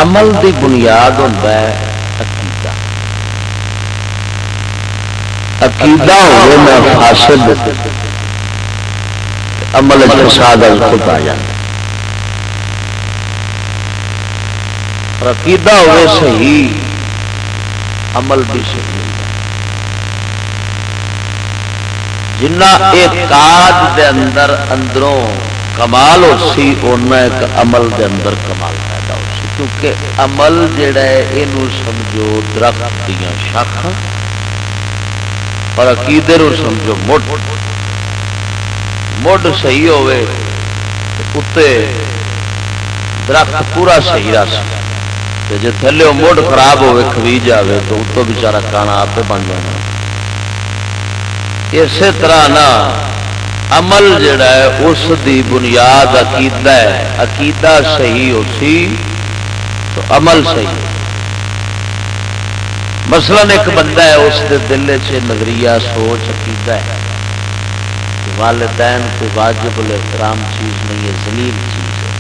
عمل دی بنیاد ہوتا ہے عقیدہ. عقیدہ ہوئے نہ فاسد عمل فساد خود آ جائے. اور عقیدہ ہوئے صحیح عمل بھی صحیح. جنہ اعتقاد دے اندر اندروں کمال ہو سی اونا ایک عمل دے اندر کمال پیدا ہو سی. کیونکہ عمل جڑا ہے یہ سمجھو درخت دیاں شاخاں اور عقیدے نو سمجھو مڈ صحیح ہوئے اتے درخت پورا صحیح رہ سکے. جی تھلے مڈ خراب ہوئے کھوی جائے تو اتوں بچارا کانا آپ بن جانا. اسی طرح نا عمل جڑا ہے اس دی بنیاد عقیدہ ہے. عقیدہ صحیح ہو سی تو عمل صحیح. مثلا ایک بندہ ہے اس کے دل سے نظریہ سوچ عقیدہ ہے کہ والدین کوئی واجب الاحترام چیز نہیں ہے، ذلیل چیز ہے.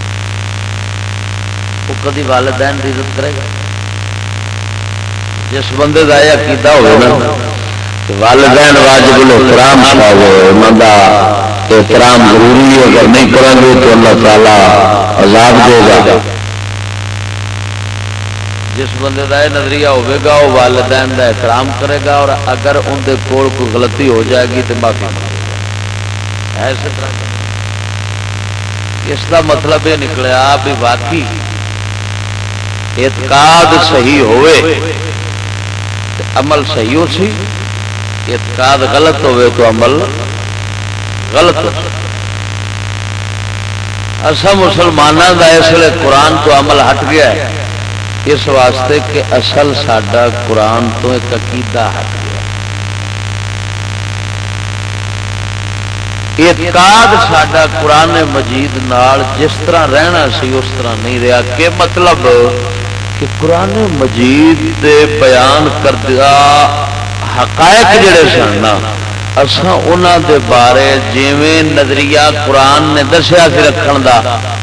وہ کدی والدین کی عزت کرے گا؟ جس بندے کا یہ عقیدہ ہوگا نا والدین واجب الاحترام انہوں کا احترام ضروری ہے، اگر نہیں کریں گے تو اللہ تعالیٰ عذاب دے گا. جس بندے کا یہ نظریہ ہوگا وہ والدین کا احترام کرے گا اور اگر اندر کول کوئی غلطی ہو جائے گی تو معافی مانگے گا. اسی طرح اس کا مطلب یہ نکلیا بھی واقعی اعتقاد صحیح ہوئے عمل صحیح ہو سی، اعتقاد غلط ہوئے تو عمل غلط ہو. اصل مسلمانوں کا اس لیے قرآن تو عمل ہٹ گیا ہے اس واسطے کہ اصل ساڈا قرآن تو ایک عقیدہ ہٹ گیا. اعتقاد ساڈا قرآن مجید نال جس طرح رہنا سی اس طرح نہیں رہا. کہ مطلب کہ قرآن مجید دے بیان کردہ حقائق جڑے سن اساں انہاں دے بارے جویں نظریہ قرآن نے دسیا سی رکھن دا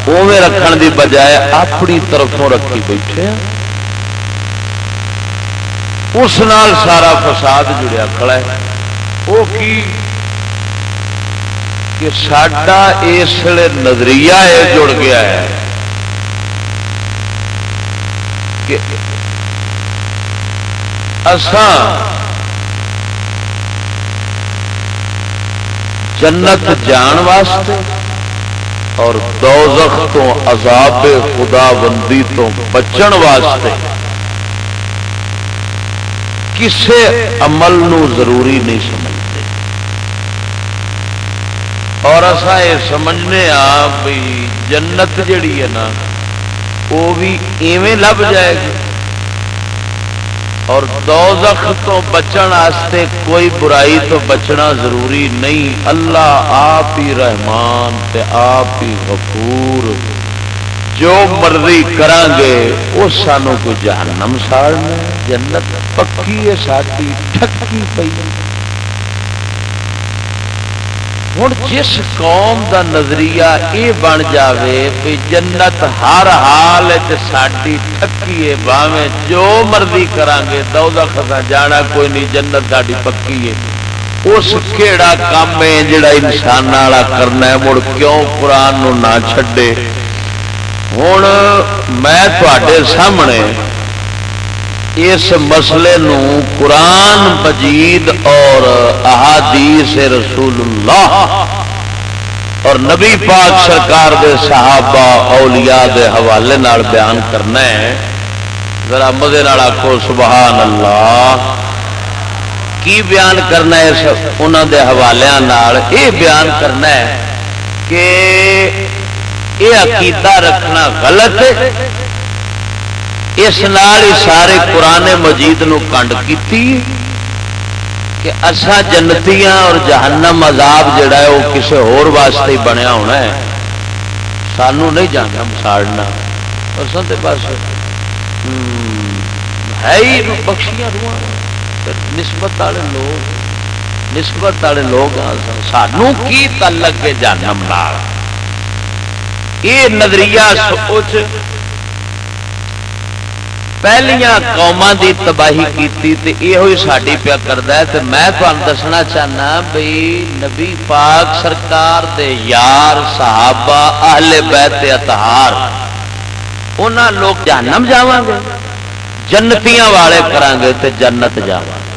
اوویں رکھن دی بجائے اپنی طرفوں رکھی بیٹھے ہیں. اس نال سارا فساد جڑیا کھڑا ہے. وہ کی کہ ساڈا اس لیے نظریہ یہ جڑ گیا ہے کہ اساں جنت جان واسطے اور دوزخ تو عذاب خدا بندی تو بچن واسطے کسے عمل نو ضروری نہیں سمجھتے. اور اساں یہ سمجھنے بھی جنت جڑی ہے نا وہ بھی ایویں لب جائے گی اور دوزخ تو بچن واسطے کوئی برائی تو بچنا ضروری نہیں. اللہ آپ ہی رحمان تے آپ ہی غفور، جو مرضی کران گے وہ سانو کو جہنم ساڑنا. جنت پکی ہے ساڈی ٹھکی پئی. ہوں جس قوم دا نظریہ یہ بن جاوے بھی جنت ہر حال ساڈی ٹھکی ہے، باویں جو مرضی کران گے دوزخ جانا کوئی نہیں، جنت ساڈی پکی ہے. اس کیڑا کام ہے جڑا انسان والا کرنا ہے؟ مڑ کیوں قرآن نو نہ چھڈے؟ ہوں میں تواڈے سامنے اس مسئلے نو قرآن مجید اور احادیث رسول اللہ اور نبی پاک سرکار دے صحابہ اولیاء دے حوالے نال بیان کرنا ہے. ذرا مزے نال آکھو سبحان اللہ. کی بیان کرنا ہے؟ انہاں دے حوالے نال یہ بیان کرنا ہے کہ یہ عقیدہ رکھنا غلط ہے. اس نال ہی سارے قرآن مجید نو کنڈ کیتی کہ اسا جنتیاں اور جہنم عذاب جڑا ہے وہ کسی اور واسطے ہی بنیا ہونا ہے، سانو نہیں جہنم ساڑنا. اور دے پاس ہے ہی بخشیاں روح نسبت والے لوگ سانو کی تعلق ہے جہنم نال؟ یہ نظریہ سوچ پہلیاں قوماں دی تباہی کیتی تے یہ ساڈی پیا کردا ہے۔ تے میں تانوں دسنا چاہنا بھئی نبی پاک سرکار دے یار صحابہ اہل بیت اطہار انہاں لوگ جہنم جاواں گے، جنتیاں والے کران گے تے جنت جاواں گے۔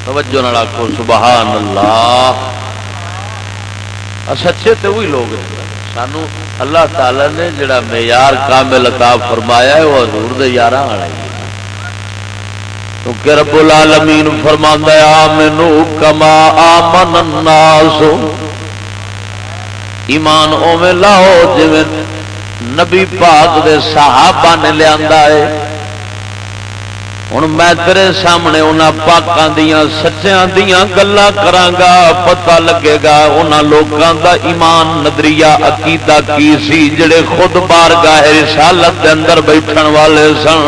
توجہ نال آکھو سبحان اللہ۔ سچے تو وہی لوگ ہیں، سانو اللہ تعالی نے جڑا معیار کامل عطا فرمایا ہے وہ حضور دے یاراں والا ہی ہے، کیونکہ رب العالمین فرماندا ہے آمنو کما آمن الناس، ایمان اوویں لاؤ جویں نبی پاک دے صحابہ نے لیا ہے۔ ہوں میں تیرے سامنے انہاں پاکاں دیاں سچیاں دیاں گلاں کرانگا، پتہ لگے گا انہاں لوکاں دا ایمان نظریہ عقیدہ کی سی جڑے خود بارگاہ رسالت دے اندر بیٹھن والے سن،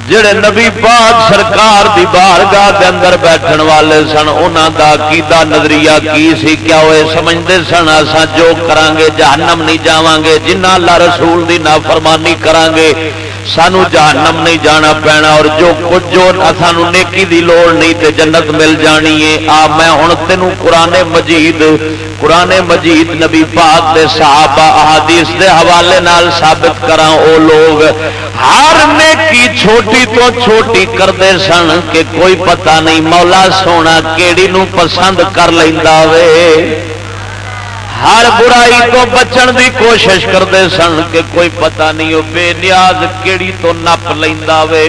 جڑے نبی پاک سرکار دی بارگاہ دے اندر بیٹھن والے سن، انہاں دا عقیدہ نظریہ کی سی؟ کیا وہ سمجھدے سن اساں جو کران گے جہنم نہیں جاواں گے، جنہ اللہ رسول دی نافرمانی کران گے سانو جہنم نہیں جانا پینا، اور جو کچھ جو سانو نیکی دی لوڑ نہیں تے جنت مل جانی ہے۔ میں ہن تینوں قرآن مجید نبی پاک دے صحابہ احادیث دے حوالے نال ثابت کراں او لوگ ہر نیکی چھوٹی تو چھوٹی کردے سن کہ کوئی پتہ نہیں مولا سونا کیڑی نو پسند کر لیندا وے، ہر برائی تو بچن دی کوشش کرتے سن کہ کوئی پتہ نہیں وہ بے نیاز کیڑی تو نپ لیندا وے۔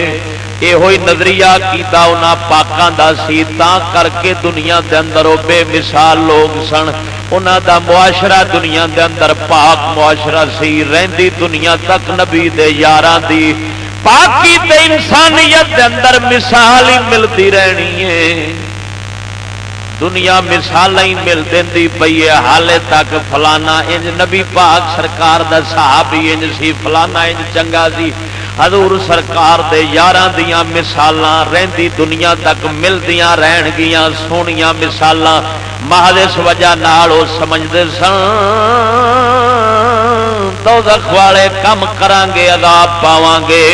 یہ نظریہ کیتا انہاں پاکاں دا سی، تاں کر کے دنیا دے اندر وہ بے مثال لوگ سن، انہاں دا معاشرہ دنیا دے اندر پاک معاشرہ سی، رہندی دنیا تک نبی دے یاراں دی پاکی تے انسانیت دے اندر مثال ہی ملتی رہنی ہے۔ دنیا مثال ہی مل دینی پئی ہے، حالے تک فلانا انج نبی پاک سرکار دا صحابی انج سی، فلانا انج چنگا سی، حضور سرکار دے یاراں دیاں مثالاں رہندی دنیا تک ملدیاں رہن گیاں، سونیاں مثالاں محض اس وجہ نال او سمجھدے سن دوزخ والے کم کران گے عذاب پاواں گے،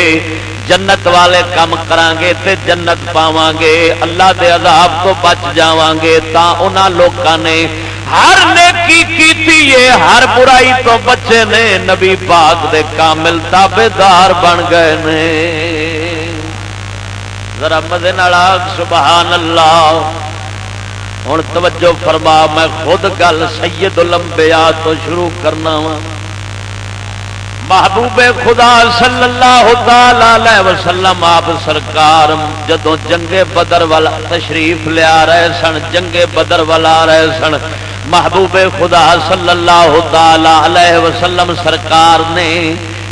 جنت والے کم کران گے تے جنت پاواں گے، اللہ دے عذاب تو بچ جاواں گے۔ تا انہاں لوکاں نے ہر نیکی کیتی ہے، ہر برائی تو بچے نے، نبی پاک دے کامل تابعدار بن گئے نے۔ ذرا مزے نال سبحان اللہ۔ ہن توجہ فرما، میں خود گل سید الانبیاء تو شروع کرنا وا۔ محبوب خدا صلی اللہ تعالی علیہ وسلم آپ سرکار جدوں جنگ بدر والا تشریف لیا رہے سن، جنگ بدر والا رہے سن، محبوب خدا صلی اللہ تعالی علیہ وسلم سرکار نے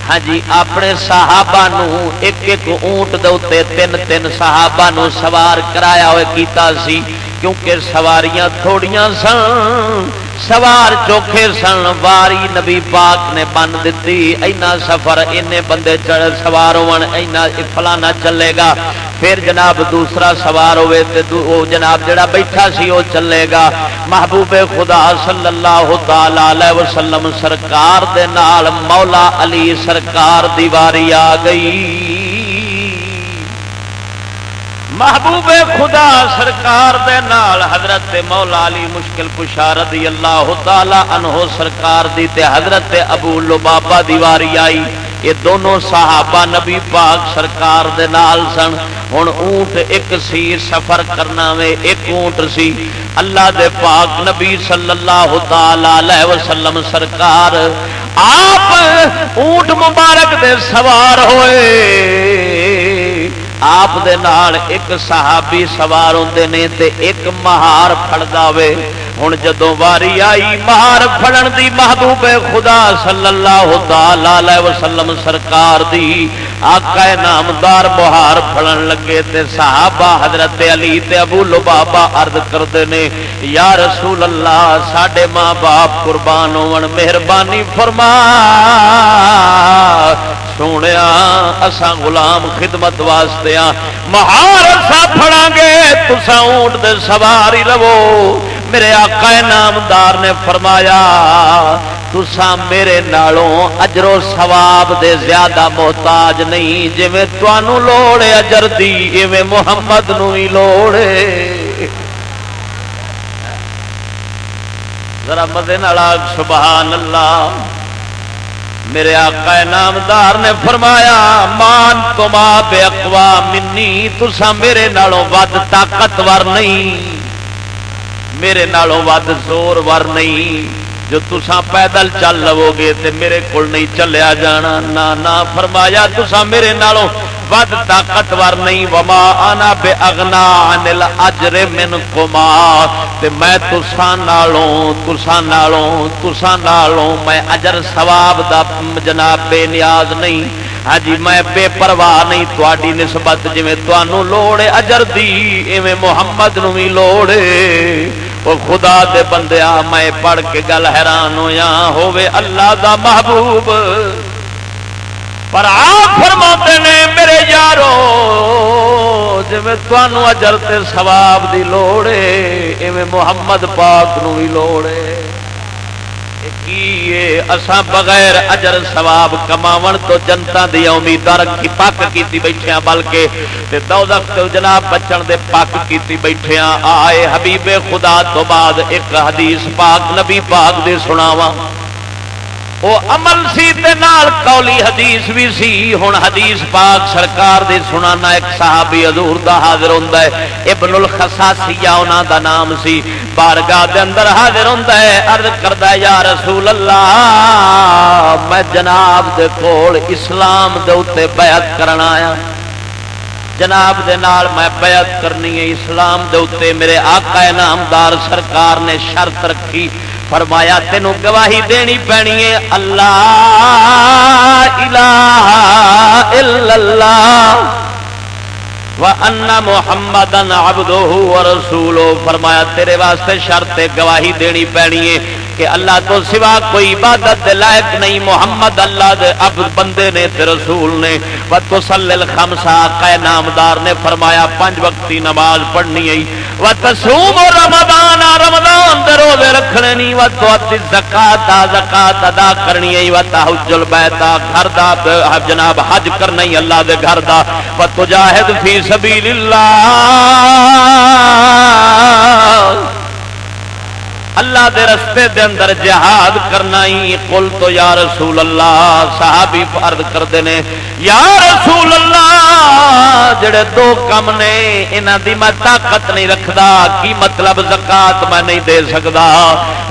ہاں جی اپنے صحابہ نو ایک ایک اونٹ دے اوتے تین تین صحابہ نو سوار کرایا ہوئے کیتا سی، کیونکہ سواریاں تھوڑیاں سن، سوار چوکھے سن، واری نبی پاک نے بن دیتی، اینا سفر اینے بندے چڑھ سوار ہون، اینا فلانا چلے گا، پھر جناب دوسرا سوار ہوئے تے وہ جناب جڑا بیٹھا سی وہ چلے گا۔ محبوب خدا صلی اللہ تعالی علیہ وسلم سرکار دے نال مولا علی سرکار دی واری آ گئی۔ محبوب خدا سرکار دے نال حضرت مولا علی مشکل کشا رضی اللہ تعالی عنہ سرکار دی تے حضرت ابو لبابہ دی واری آئی۔ یہ دونوں صحابہ نبی پاک سرکار دے نال سن۔ ہن اونٹ ایک سی، سفر کرنا وے ایک اونٹ سی، اللہ دے پاک نبی صلی اللہ تعالی علیہ وسلم سرکار آپ اونٹ مبارک دے سوار ہوئے، آپ دے نال ایک صحابی سوار ہوندے نے تے ایک مہار پھڑدا وے۔ ہن جدوں واری آئی مہار پھڑن دی محبوب خدا صلی اللہ تعالی علیہ وسلم سرکار دی، آقا نامدار مہار پھڑن لگے تے صحابہ حضرت علی تے ابو لبابہ عرض کردے نے یا رسول اللہ ساڈے ماں باپ قربان ہون، مہربانی فرما سونیا اساں غلام خدمت واسطے مہار اساں پھڑاں گے، تساں اونٹ دے سوار ہی رہو، میرے آقا نامدار نے فرمایا تساں میرے نالوں اجر و ثواب دے زیادہ محتاج نہیں، جویں تانوں لوڑ ہے اجر دی ایویں محمد نو ہی لوڑ ہے۔ ذرا مزے نال سبحان اللہ۔ میرے آقا نامدار نے فرمایا مان تما بے اقوا منی، تساں میرے نالوں ود طاقتور نہیں، میرے نالوں ود زور ور نہیں، جو تساں پیدل چل لو گے تے میرے کول نہیں چلیا جانا، نہ فرمایا تساں میرے نالوں ود طاقتور نہیں، وما انا بے اغنا عن الاجر منکما، تے میں تساں نالوں میں اجر ثواب دا جناب بے نیاز نہیں، ہاں جی میں بے پرواہ نہیں تواڈی نسبت، جویں تانوں لوڑ ہے اجر دی ایویں محمد نو وی لوڑ ہے۔ وہ خدا دے بندیاں میں پڑھ کے گل حیران ہویا، ہووے اللہ دا محبوب پر آپ فرماتے نے میرے یارو جویں تانوں اجر تے ثواب دی لوڑ ہے ایویں محمد پاک نو وی لوڑ ہے۔ اساں بغیر اجر ثواب کماون تو جنتا دی امیداں رکھی پک کیتی بیٹھے ہاں، بلکہ تے دوزخ تو جناب بچن دے پک کیتی بیٹھے ہاں۔ آئے حبیب خدا تو بعد ایک حدیث پاک نبی پاک دے سناواں، وہ عمل سی تے نال قولی حدیث بھی سی۔ ہن حدیث پاک سرکار دے سنانا، ایک صحابی حضور دا حاضر ہوندا ہے، ابن الخصاصیہ انہاں دا نام سی، بارگاہ دے اندر حاضر ہوندا ہے، عرض کردا ہے یا رسول اللہ میں جناب دے کول اسلام دے اوتے بیعت کرن آیا، جناب دے نال میں بیعت کرنی ہے اسلام دے اوتے۔ میرے آقا نامدار سرکار نے شرط رکھی، فرمایا تینوں گواہی دینی پینی ہے اللہ الہ الا اللہ وَأَنَّ مُحَمَّدًا عَبْدُهُ وَرَسُولُهُ، فرمایا تیرے واسطے شرط گواہی دینی پینی ہے کہ اللہ تو سوا کوئی عبادت دے لائق نہیں، محمد اللہ دے عبد بندے نے تے رسول نے۔ وَتُصَلِّ الْخَمْسَ، آقا نامدار نے فرمایا 5 وقتی نماز پڑھنی ہے، وَتَصُومُ رَمَضَانَ، رمضان دے روزے رکھنے نہیں، وَتُؤَدِّ الزَّکَاةَ، زکات ادا کرنی ہے، وَتَحُجُّ الْبَیْتَ، گھر دا جناب حج کرنا ہی اللہ دے گھر دا، وَتُجَاہِدْ فِی سبیل اللہ، اللہ دے رستے دے اندر جہاد کرنا ہی۔ قل تو یا رسول اللہ، صحابی عرض کردے نے یا رسول اللہ جڑے 2 کم نے انہاں دی میں طاقت نہیں رکھدا، کی مطلب زکات میں نہیں دے سکدا،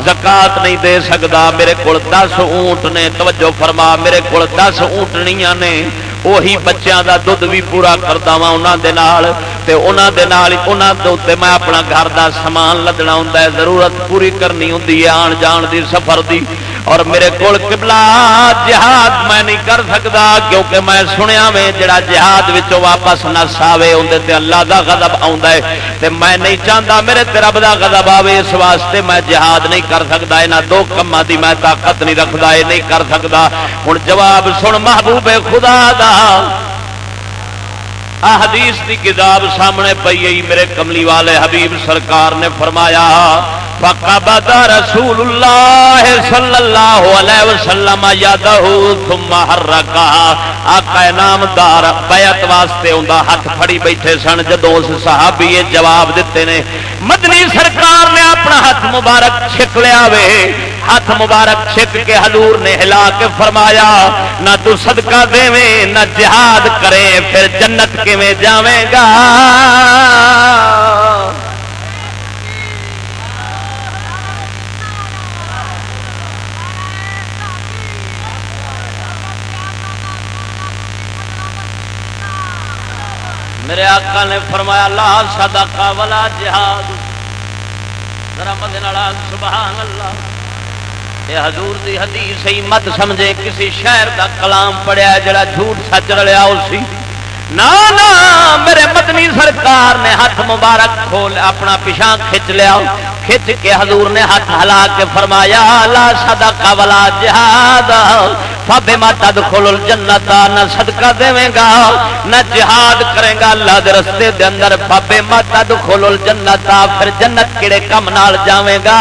زکات نہیں دے سکدا، میرے کول 10 اونٹ نے، توجہ فرما میرے کول 10 اونٹنیاں نے، وہی بچیاں دا دودھ بھی پورا کردا وا انہاں دے نال، تے انہاں دے نال انہاں دے اوتے میں اپنا گھر دا سامان لدنا ہوندا ہے، ضرورت پوری کرنی ہوندی ہے آن جان دی سفر دی، اور میرے کول قبلہ جہاد میں نہیں کر سکدا، کیونکہ میں سنیا میں جڑا جہاد وچوں واپس نہ ساوے اندے تے اللہ دا غضب آوندا ہے، تے میں نہیں چاہتا میرے تے رب دا غضب آوے، اس واسطے میں جہاد نہیں کر سکدا، انہاں 2 کماں دی میں طاقت نہیں رکھدا، اے نہیں کر سکدا۔ ہن جواب سن محبوب خدا دا، حدیث کی کتاب سامنے پئی ہے، میرے کملی والے حبیب سرکار نے فرمایا فقبض رسول اللہ صلی اللہ علیہ وسلم یدہ ثم حرکہا، آقا نامدار بیعت واسطے اوندا ہاتھ پھڑی بیٹھے سن، جدوں اس صحابی یہ جواب دیتے نے مدنی سرکار نے اپنا ہاتھ مبارک چھک لیا وے، ہاتھ مبارک چھک کے حضور نے ہلا کے فرمایا نہ تو صدقہ دیویں نہ جہاد کرے پھر جنت کیویں جاویں گا۔ میرے آقا نے فرمایا لا صدقہ ولا جہاد، ذرا مدد نال سبحان اللہ۔ یہ حضور دی حدیث ہی مت سمجھے کسی شاعر دا کلام پڑھیا جڑا جھوٹ سچ رلیا اسی، نا نا میرے مدنی سرکار نے ہاتھ مبارک کھول اپنا پیشاں کھچ لیا، کھچ کے حضور نے ہاتھ ہلا کے فرمایا لا صدقہ ولا جہاد فبما تدخل الجنت، نہ صدقہ دے گا نہ جہاد کرے گا اللہ دے رستے دے اندر، فبما تدخل الجنت، پھر جنت کیڑے کم نال جاویں گا،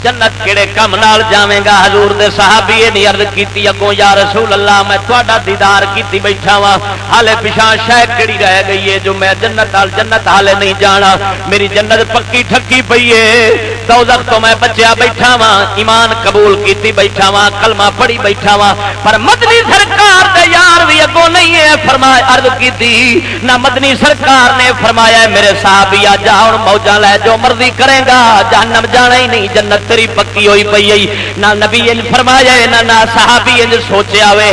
جنت کیڑے کم نال جاویں گا۔ حضور دے صحابی نے عرض کیتی اگوں یا رسول اللہ میں تہاڈا دیدار کیتی بیٹھا وا، حالے پیچھے شے کیڑی رہ گئی ہے جو میں جنت حالے نہیں جانا، میری جنت پکی ٹھکی پئی ہے، دوزخ تو میں بچیا بیٹھا وا، ایمان قبول کیتی بیٹھا وا، کلمہ پڑھی بیٹھا وا، پر مدنی سرکار دے یار بھی اگوں نہیں ہے، فرمایا عرض کیتی نہ مدنی سرکار نے فرمایا میرے صحابی آ جا ہن موجاں لے جو مرضی کرے گا، جہنم جانا ہی نہیں، جنت تیری پکی ہوئی پئی ہے۔ نہ نبی نے فرمایا نہ صحابی نے سوچیا وے،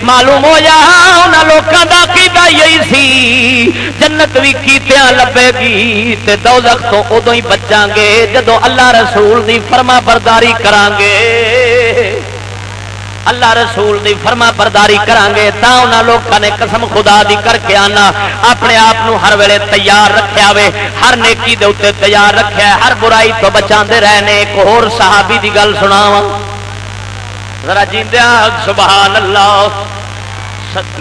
معلوم ہو جا انہاں لوکاں دا عقیدہ یہی سی جنت بھی کیتیاں لبے گی تے دوزخ تو ادوں ہی بچاں گے جدوں اللہ رسول دی فرما برداری کران گے، اللہ رسول دی فرما برداری کران گے تا انہاں لوکاں نے قسم خدا دی کر کے آنا اپنے آپ نو ہر ویلے تیار رکھیا وے، ہر نیکی دے اوتے تیار رکھیا ہے، ہر برائی تو بچاندے رہنے۔ ایک اور صحابی دی گل سناواں ذرا جیندیاں سبحان اللہ،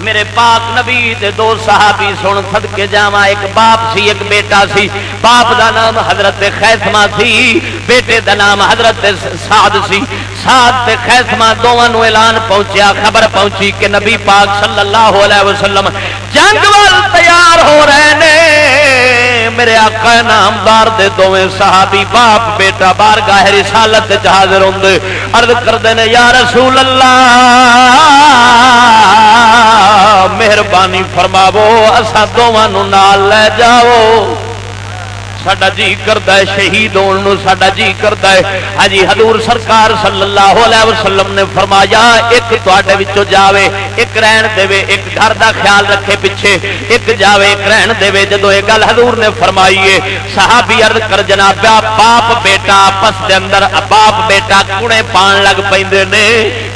میرے پاک نبی دے دو صحابی سن صدقے جاواں، ایک باپ سی ایک بیٹا سی، باپ دا نام حضرت خیثمہ سی، بیٹے دا نام حضرت سعد سی۔ سعد تے خیثمہ دونوں نو اعلان پہنچیا، خبر پہنچی کہ نبی پاک صلی اللہ علیہ وسلم جنگ وال تیار ہو رہے نے۔ میرے آقا نامدار دے دوویں صحابی باپ بیٹا بارگاہ رسالت وچ حاضر ہوندے، عرض کردے نے یا رسول اللہ مہربانی فرماو اساں دوواں نو نال لے جاؤ، ساڈا جی کردا ہے شہید ہون نو، ساڈا جی کردا ہے۔ ہاں جی حضور سرکار صلی اللہ علیہ وسلم نے فرمایا ایک تواڈے وچوں جاوے ایک رہن دے، ایک گھر دا خیال رکھے پیچھے، ایک جاوے ایک رہن دے۔ جدوں یہ گل حضور نے فرمائی ہے صحابی عرض کر جناب باپ بیٹا آپس دے اندر باپ بیٹا کڑے پان لگ پیندے نے،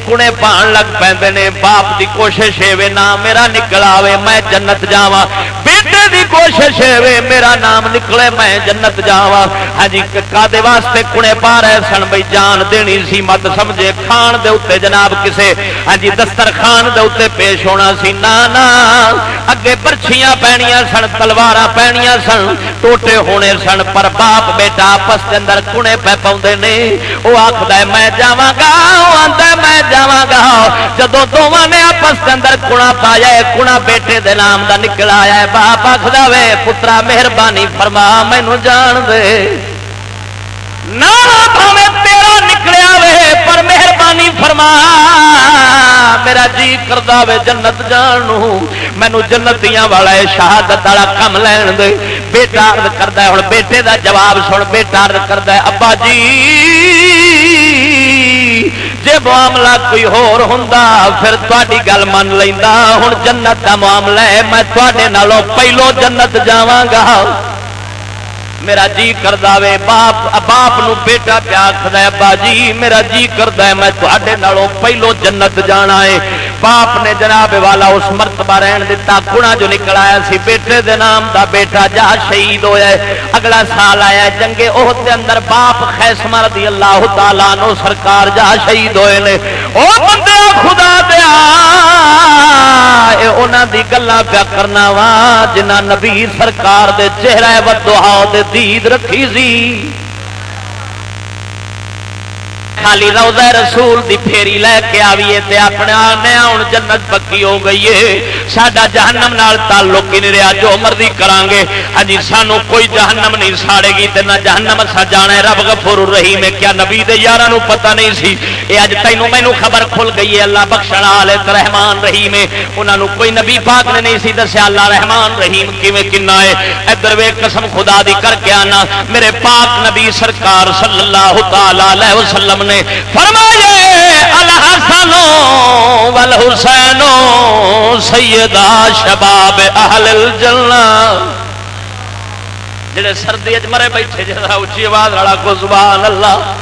کڑے پان لگ پیندے نے۔ باپ دی کوشش ہے نا میرا نکل آوے میں جنت جاواں، بیٹے دی کوشش ہے میرا نام نکلے میں جنت جاواں۔ ہاں جی کادے واسطے کڑے پا رہے سن بھئی جان دینی سی، مت سمجھے کھان دے اوتے جناب کسے ہاں جی دسترخوان دے اوتے پیش ہونا سی، نا نا اگے برچھیاں پینیاں سن، تلواراں پینیاں سن، ٹوٹے ہونے سن، پر باپ بیٹا آپس دے اندر کڑے پہ پاؤندے نے۔ او آکھدا ہے میں جاواں گا، او آندا ہے میں جاواں گا۔ جدوں دوواں نے آپس دے اندر کڑا پایا ہے، کڑا بیٹے دے نام دا نکل آیا ہے، باپ آکھدا وے پترا مہربانی فرما مینوں جان دے، نہ بھاویں تیرا نکلیا وے پر مہربانی فرما میرا جی کردا وے جنت جان نو، مینوں جنتیاں والا شہادت والا کم لین دے۔ بیٹا عرض کردا ہے ہن بیٹے دا جواب سن، بیٹا عرض کردا ہے ابا جی جے معاملہ کوئی ہور ہوندا پھر تہاڈی گل من لیندا، ہن جنت دا معاملہ ہے میں تہاڈے نالوں پہلو جنت جاواں گا۔ میرا جی کردا وے باپ نو بیٹا پیا آکھدا ہے ابا جی میرا جی کردا ہے میں تہاڈے نالوں پہلو جنت جانا ہے۔ باپ نے جناب والا اس مرتبہ رہن دیتا، کڑا جو نکل آیا سی بیٹے دے نام دا بیٹا جا شہید ہویا ہے۔ اگلا سال آیا جنگ احد دے اندر باپ خیثمہ رضی اللہ تعالیٰ عنہ سرکار جا شہید ہوئے نے۔ او بندے خدا دیا اے انہاں دی گلاں پیا کرنا وا جنہاں نبی سرکار دے چہرہ والضحا دے دید رکھی سی۔ خالی روضہ رسول دی پھیری لے کے آویے تے اپنے آنے ہن جنت پکی ہو گئی ہے، ساڈا جہنم نال تعلق ہی نہیں رہا، جو مرضی کران گے ہاں جی سانو کوئی جہنم نہیں ساڑے گی تے نہ جہنم اسا جانا ہے۔ رب غفور الرحیم ہے، کیا نبی دے یاراں نو پتہ نہیں سی؟ اے اج تینوں مینوں خبر کھل گئی ہے، اللہ بخشن والے تے رحمان رحیم ہے، انہاں نو کوئی نبی پاک نے نہیں سی دسیا اللہ رحمان رحیم کیویں کنا ہے۔ ادھر ویکھ قسم خدا دی کر کے آنا میرے پاک نبی سرکار صلی اللہ تعالی علیہ وسلم نے فرمایا الحسن والحسین سیدا شباب اہل الجنہ، جڑے سردی اچ مرے بیٹھے جڑا اچھی آواز والا کو سبحان اللہ۔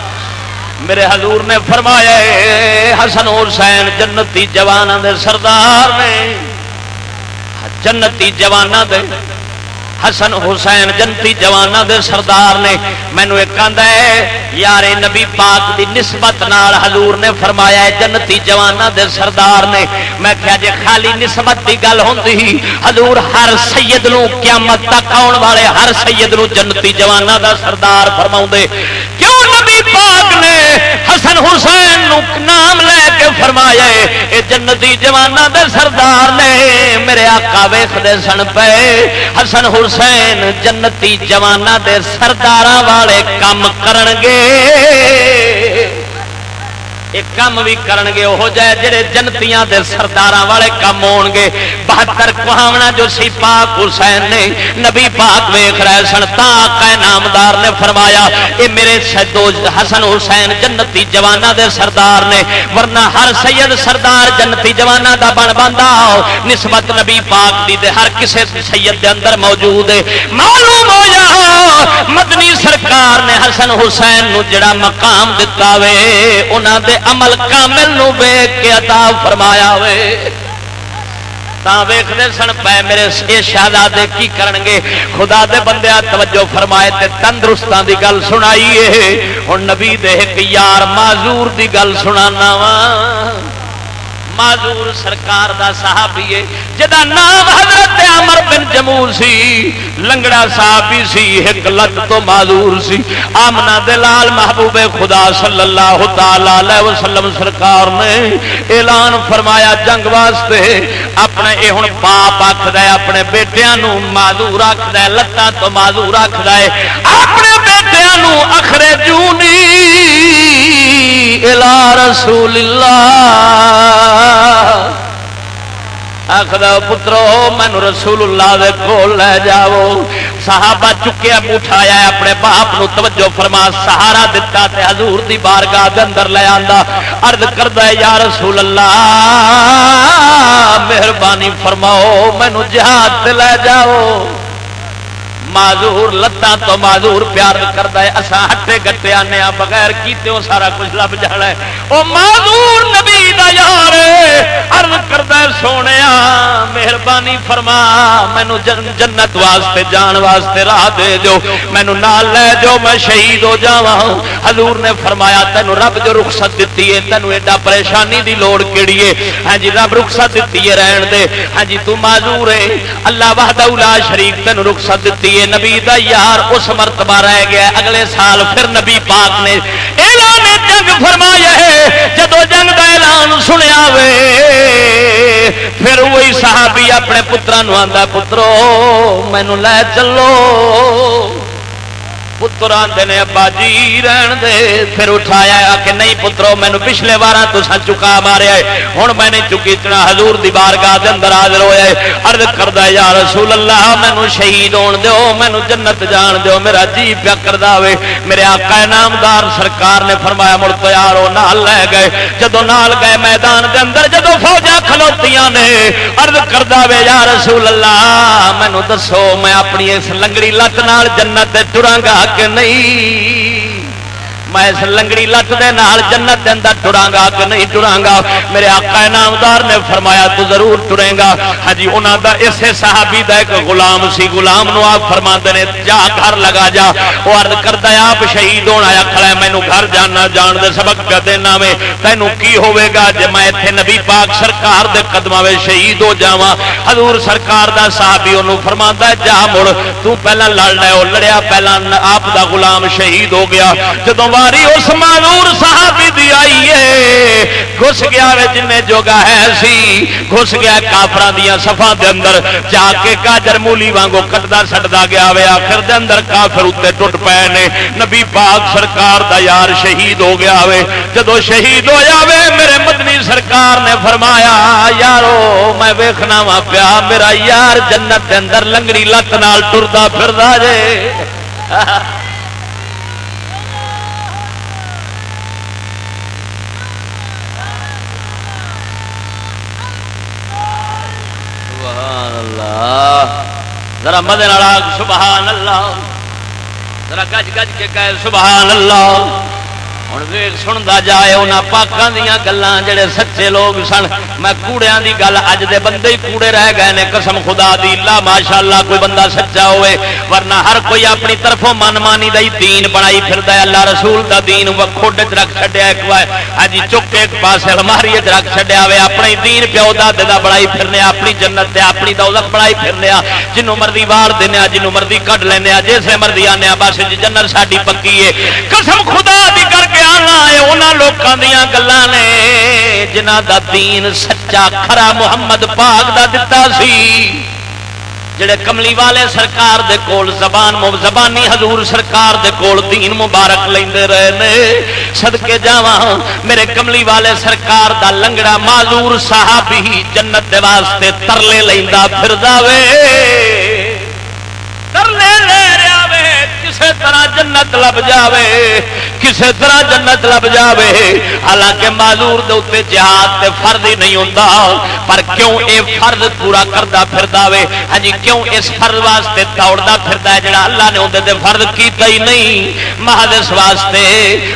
میرے حضور نے فرمایا حسن حسین جنتی جواناں دے سردار نے، جنتی جواناں دے حسن حسین جنتی جواناں دے سردار نے مینوں ایک آندا ہے یار نبی پاک دی نسبت نال حضور نے فرمایا ہے جنتی جواناں دے سردار نے. میں کہیا جے خالی نسبت دی گل ہوندی حضور ہر سید نو قیامت تک آਉਣ والے ہر سید نو جنتی جواناں دا سردار فرماوندے. کیوں نبی پاک نے حسن حسین نو نام لے کے فرمایا اے جنتی جواناں دے سردار نے. میرے آقا ویکھدے سن پے حسن حسین جنتی جواناں دے سرداراں والے کام کرن گے ایک کام بھی کرن گے وہ جائے جڑے جنتیاں دے سرداراں والے کام ہون گے. 72 کہاونا جو سی پاک حسین نے نبی پاک ویکھ رہے سن تا آقا نامدار نے فرمایا اے میرے سیدو حسن حسین جنتی جواناں دے سردار نے. ورنہ ہر سید سردار جنتی جواناں دا بن بندا نسبت نبی پاک دی تے ہر کسے سید دے اندر موجود ہے. معلوم ہو جا مدنی سرکار نے حسن حسین نو جڑا مقام دتا وے انہاں دے عمل کامل نو ویکھ کے عطا فرمایا ہوئے. تا ویکھدے سن پے میرے اے شہزادے کی کرن گے. خدا دے بندیاں توجہ فرمائے تے تندرستاں دی گل سنائی ہے. ہن نبی دے ایک یار معذور دی گل سنانا وا. معذور سرکار دا صحابی ہے جدا نام حضرت عمر بن جمول سی. لنگڑا صحابی سی ایک لت تو معذور سی. آمنہ دے لال محبوب خدا صلی اللہ تعالی علیہ وسلم سرکار نے اعلان فرمایا جنگ واسطے اپنے اے ہن پاپ آکھدا ہے اپنے بیٹیاں نو معذور آکھدا ہے لتاں تو معذور آکھدا ہے اپنے بیٹیاں نو اخرجونی الی رسول اللہ آخر پترو مینو رسول اللہ دے کول لے جاؤ. صحابہ چکیا اٹھایا اپنے باپ نو توجہ فرما سہارا دتا تے حضور دی بارگاہ دے اندر لے آندا. عرض کردا ہے یا رسول اللہ مہربانی فرماؤ مینو جہاد تے لے جاؤ. معذور لتاں تو معذور پیار کردا ہے اساں ہٹے گٹے آنے بغیر کیتےوں سارا کچھ لب جانا ہے. او معذور نبی دا یار عرض کردا ہے سونیا مہربانی فرما مینوں جنت واسطے جان واسطے راہ دے دیو مینوں نال لے جاؤ میں شہید ہو جاواں. حضور نے فرمایا تینوں رب جو رخصت دتی ہے تینوں ایڈا پریشانی دی لوڑ کیڑی ہے. ہاں جی رب رخصت دتی ہے رہن دے. ہاں جی تو معذور ہے اللہ وحدہ لا شریک تینوں رخصت دتی ہے. نبی دا یار اس مرتبہ رہ گیا. اگلے سال پھر نبی پاک نے اعلان جنگ فرمایا ہے. جدو جنگ دا اعلان سنیا وے پھر وہی صحابی اپنے پتراں نوں آندا پترو مینوں لے چلو. پتر آندے نے ابا جی رہن دے. پھر اٹھایا کہ نہیں پترو مینوں پچھلے واراں تساں چکا ماریا ہے ہن میں نہیں چکیچنا. حضور دی بارگاہ دے اندر حاضر ہویا ہے. عرض کردا یا رسول اللہ مینوں شہید ہون دیو مینوں جنت جان دیو میرا جی پیا کردا وے. میرے آقا نامدار سرکار نے فرمایا مڑ تو یارو نال لے گئے. جدو نال گئے میدان دے اندر جدو فوجاں کھلوتیاں نے عرض کردا وے یا رسول اللہ مینوں دسو میں اپنی اس لنگڑی لت نال جنت تے ٹراں گا کہ نہیں. میں اس لنگڑی لت دے نال جنت دے اندر ٹراں گا کہ نہیں ٹراں گا. میرے آقا نامدار نے فرمایا تو ضرور ٹریں گا. ہاں جی انہاں دا اسے صحابی دا ایک غلام سی. غلام نو آپ فرماندے نے جا گھر لگا جا. وہ عرض کردا ہے آپ شہید ہونا آیا کھڑا ہے مینوں گھر جانا جان دے سبق پہ دینا میں تینوں کی ہوے گا جے میں ایتھے نبی پاک سرکار دے قدماں وچ شہید ہو جاواں. حضور سرکار دا صحابی اونوں فرماندا ہے جا مڑ تو پہلا لڑ لے. او لڑیا پہلا آپ دا غلام شہید ہو گیا. جدوں اس معذور صحابی دی آئی ہے گھس گیا وے جن جوگا ہے سی گھس گیا کافراں دیاں صفاں دے اندر جا کے گاجر مولی وانگو کٹدا سٹدا گیا وے. آخر دے اندر کافر اُتے ٹٹ پئے نے. نبی پاک سرکار دا یار شہید ہو گیا وے. جدو شہید ہویا وے میرے مدنی سرکار نے فرمایا یارو میں ویکھنا وا پیا میرا یار جنت دے اندر لنگڑی لت نال ٹردا پھردا جے. ذرا مدن آگ سبحان اللہ. ذرا گج گج کے کہے سبحان اللہ. ہوں ویگ سنتا جائے انہاں پاکاں دیاں گلاں جڑے سچے لوگ سن. میں کوڑیاں دی گل اج دے بندے ہی کوڑے رہ گئے نے قسم خدا دی. لا ماشاءاللہ کوئی بندہ سچا ہوئے ورنہ ہر کوئی اپنی طرفوں من مانی دا دین بنائی پھردا ہے. اللہ رسول دا دین کھوڈ چ رکھ چھڈیا ایک وار اج چک کے ایک پاسے الماری چ رکھ چھڈیا ہوئے. اپنے دین پیو دادے دا بڑائی پھرنے اپنی جنت تے اپنی دوزخ بڑائی پھرنے جنوں مرضی وار دینے جنوں مرضی کڈ لینے جسے مرضی آنے بس جنت ساڈی پکی ہے. قسم خدا دی کر کے آنا ہے انہاں لوکاں دیاں گلاں نے جنہاں دا دین سچا کھرا محمد پاک دا دتا سی. جڑے کملی والے سرکار دے کول زبانی حضور سرکار دے کول دین مبارک لیندے رہے نے. صدقے جاواں میرے کملی والے سرکار دا لنگڑا معذور صحابی جنت دے واسطے ترلے لیندا پھردا وے. ترلے لے رہا وے کسے طرح جنت لب جاوے کسے طرح جنت لب جاوے. حالانکہ معذور دے اوتے جہاد تے فرض ہی نہیں ہوندا پر کیوں اے فرض پورا کردا پھردا وے. ہاں جی کیوں اس فرض واسطے دوڑدا پھردا ہے جڑا اللہ نے اودے تے فرض کیتا ہی نہیں. محض اس واسطے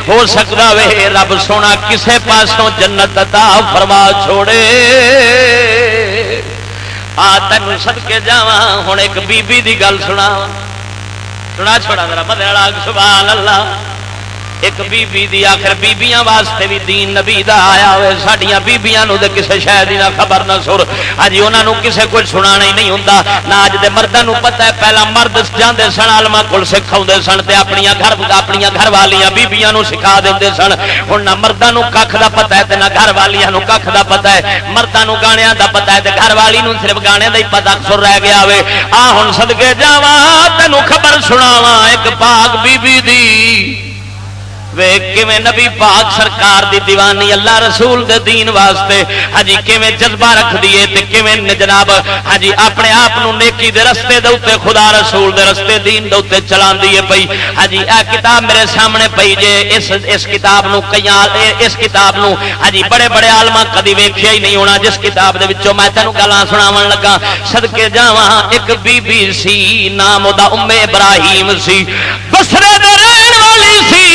ہو سکدا وے رب سونا کسے پاسوں جنت عطا فرما چھوڑے. تینوں صدقے جاواں ہن ایک بی بی دی گل سنا چھوڑا ذرا مدے والا سبحان اللہ. ایک بی بی دی آخر بیبیاں واسطے بھی دین نبی دا آیا ہوئے. ساڈیاں بیبیاں نو تے کسے شے دی نہ خبر نہ سر. ہاں جی انہاں نو کسے کچھ سنانا ہی نہیں ہوندا. نہ اج دے مرداں نو پتہ ہے پہلا مرد جاندے سن عالماں کول سکھاوندے سن تے اپنی گھر والیاں بیبیاں نو سکھا دیندے سن. ہن نہ مرداں نو ککھ دا پتہ ہے تے نہ گھر والیاں نو ککھ دا پتہ ہے. مرداں نو گانیاں دا پتہ ہے تے گھر والی نو صرف گانے دا ہی پتہ سر رہ گیا ہوئے. ہن صدقے جاواں تینوں خبر سناواں ایک پاک بی بی دی وے کیویں نبی پاک سرکار دی دیوانی اللہ رسول دے دین واسطے ہاں جی کیویں جذبہ رکھ دیے تے کیویں جناب ہاں جی اپنے آپ نو نیکی دے رستے دے اوتے خدا رسول دے رستے دین دے اوتے چلاندی ہے پئی. ہاں جی اے کتاب میرے سامنے پئی جے اس کتاب نو اس کتاب نو ہاں جی بڑے بڑے عالماں کدی ویکھیا ہی نہیں ہونا جس کتاب دے وچوں میں تینوں گلاں سناون لگا. صدقے جاواں ایک بی بی سی نام دا ام ابراہیم سی بصرے دے رہن والی سی.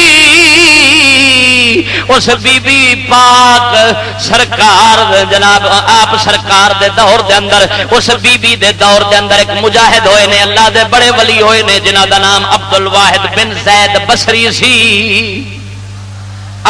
اس بی بی پاک سرکار جناب آپ سرکار دے دور دے اندر اس بی بی دے دور دے اندر ایک مجاہد ہوئے نے اللہ دے بڑے ولی ہوئے نے جنہاں دا نام عبد الواحد بن زید بصری سی.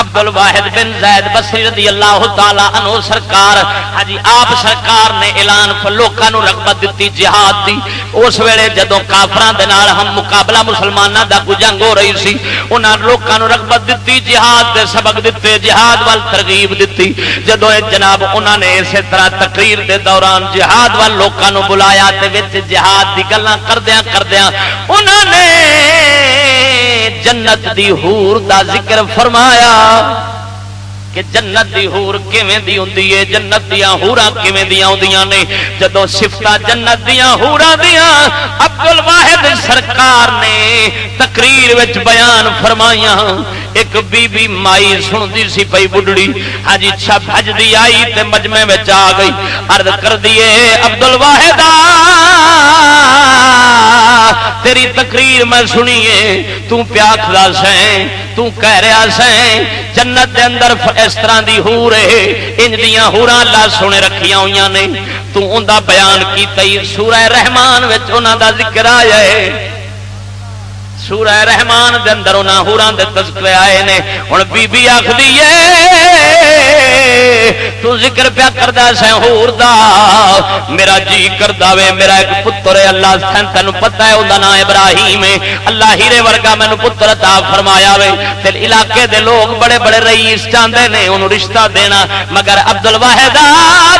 عبد الواحد بن زید بصری رضی اللہ تعالی عنہ سرکار ہاں جی آپ سرکار نے اعلان لوکاں نو رغبت دتی جہاد دی. اس ویلے جدوں کافراں دے نال ہم مقابلہ مسلماناں دا کوئی جنگ ہو رہی سی انہاں لوکاں نو رغبت دتی جہاد دے سبق دتے جہاد وال ترغیب دتی. جدوں جناب انہاں نے اسی طرح تقریر دے دوران جہاد وال لوکاں نو بلایا تے وچ جہاد دی گلاں کردیاں انہاں نے جنت دی حور دا ذکر فرمایا کہ جنت دی حور کیویں دی ہوندی ہے جنت دیاں حوراں کیویں دیاں ہوندیاں نے. جدوں صفتاں جنت دیاں حوراں دیاں عبد الواحد سرکار نے تقریر وچ بیان فرمائیاں. ایک بی بی مائی سندی سی پئی بڈڑی ہاں جی چھپ حج دی آئی تے مجمع وچ آ گئی عرض کر دیے عبد الواحد تیری تقریر میں سنیے تو پیاکھدا سیں تو کہہ رہا سیں جنت دے اندر اس طرح دی حور ہے انج دیاں حوراں اللہ سونے رکھیاں ہویاں نے تو اوندا بیان کیتا ہی سورہ رحمان وچ انہاں دا ذکر آیا ہے. سورہ رحمان دے اندر انہاں حوراں دے تذکرے آئے نے. ہن بی بی آکھدی تو ذکر پیا کردا سیں حور دا میرا جی کردا وے میرا ایک پتر ہے اللہ تینوں پتہ ہے اوندا نام ابراہیم ہے اللہ ہیرے ورگا مینوں پتر عطا فرمایا وے تے علاقے دے لوگ بڑے بڑے رئیس چاہندے نے اونوں رشتہ دینا مگر عبد الواحد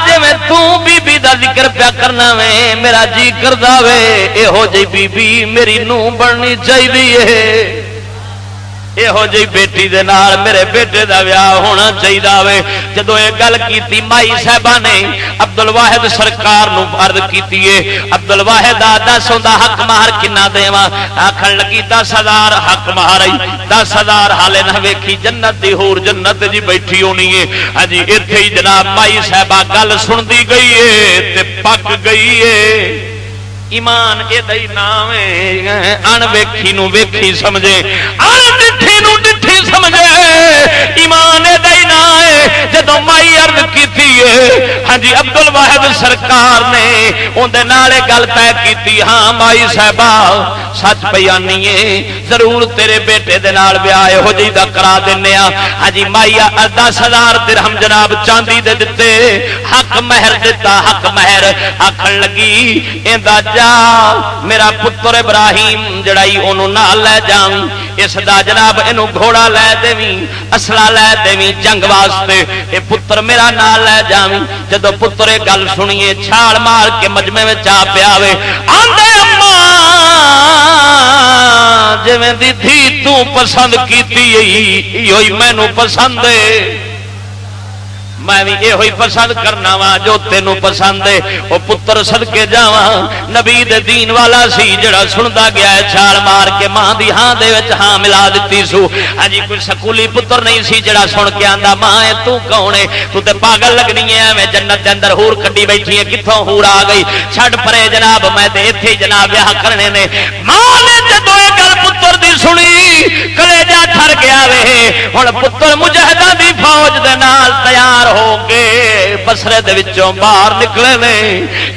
جویں تو بی بی دا ذکر پیا کرنا وے میرا جی کردا وے ایہو جی بی بی میری نوں بننی چاہیے یہو جی بیٹی دے نال میرے بیٹے دا ویاہ ہونا چاہیے وے. جدوں یہ گل کیتی مائی صاحبہ نے عبد الواحد سرکار نو عرض کیتی ہے عبد الواحد دس ہوندا حق مہر کنا دیواں آکھن لگی 10,000 حق مہر آئی 10,000 حالے نہ ویکھی جنت دی حور جنت جی بیٹھی ہونی ہے. ہاں جی ایتھے ہی جناب مائی صاحبہ گل سندی گئی ہے تے پک گئی ہے. ایمان اے دئی نام ان ویکھی نو ویکھی سمجھے ان ڈٹھی نو ڈٹھی سمجھے ایمان دے نہ ہے جدوں مائی عرض کیتی ہے ہاں جی عبد الواحد سرکار نے اندے نال گل طے کیتی ہاں مائی صاحبہ سچ بیانی ہے ضرور تیرے بیٹے دے نال بیاہ ہو جی دا کرا دینے ہاں جی مائی 10,000 درہم جناب چاندی دے دتے حق مہر دتا حق مہر آکھن لگی ایندا جا میرا پتر ابراہیم جڑائی اونوں نال لے جاویں اس دا جناب اینو گھوڑا لے دیویں اسلحہ لے دیویں جنگ واسطے اے پتر میرا نال لے جاویں جدوں پتر اے گل سنیے چھال مار کے مجمع وچ آ پیاوے آندے اماں جویں دی دھی تو پسند کیتی ایہی مینوں پسند ہے میں بھی یہ پسند کرنا وا جو تینوں پسند ہے وہ پتر صدقے جاواں نبی دے دین والا سی جڑا سندا گیا ہے چھال مار کے ماں دی ہاں دے وچ ہاں ملا دتی سو ہاں جی کوئی سکولی پتر نہیں سی جڑا سن کے آندا ماں اے تو کون ہے تو تے پاگل لگنی ہے میں جنت دے اندر حور کڈی بیٹھی ہے کتھوں حور آ گئی چھڈ پرے جناب میں تے ایتھے ہی جناب بیاہ کرنے نے ماں نے جدوں اے گل پتر دی سنی کلیجہ ٹھر گیا وے ہن پتر مجاہداں دی فوج دے نال تیار ہو کے بسرے دے وچوں باہر نکلے نے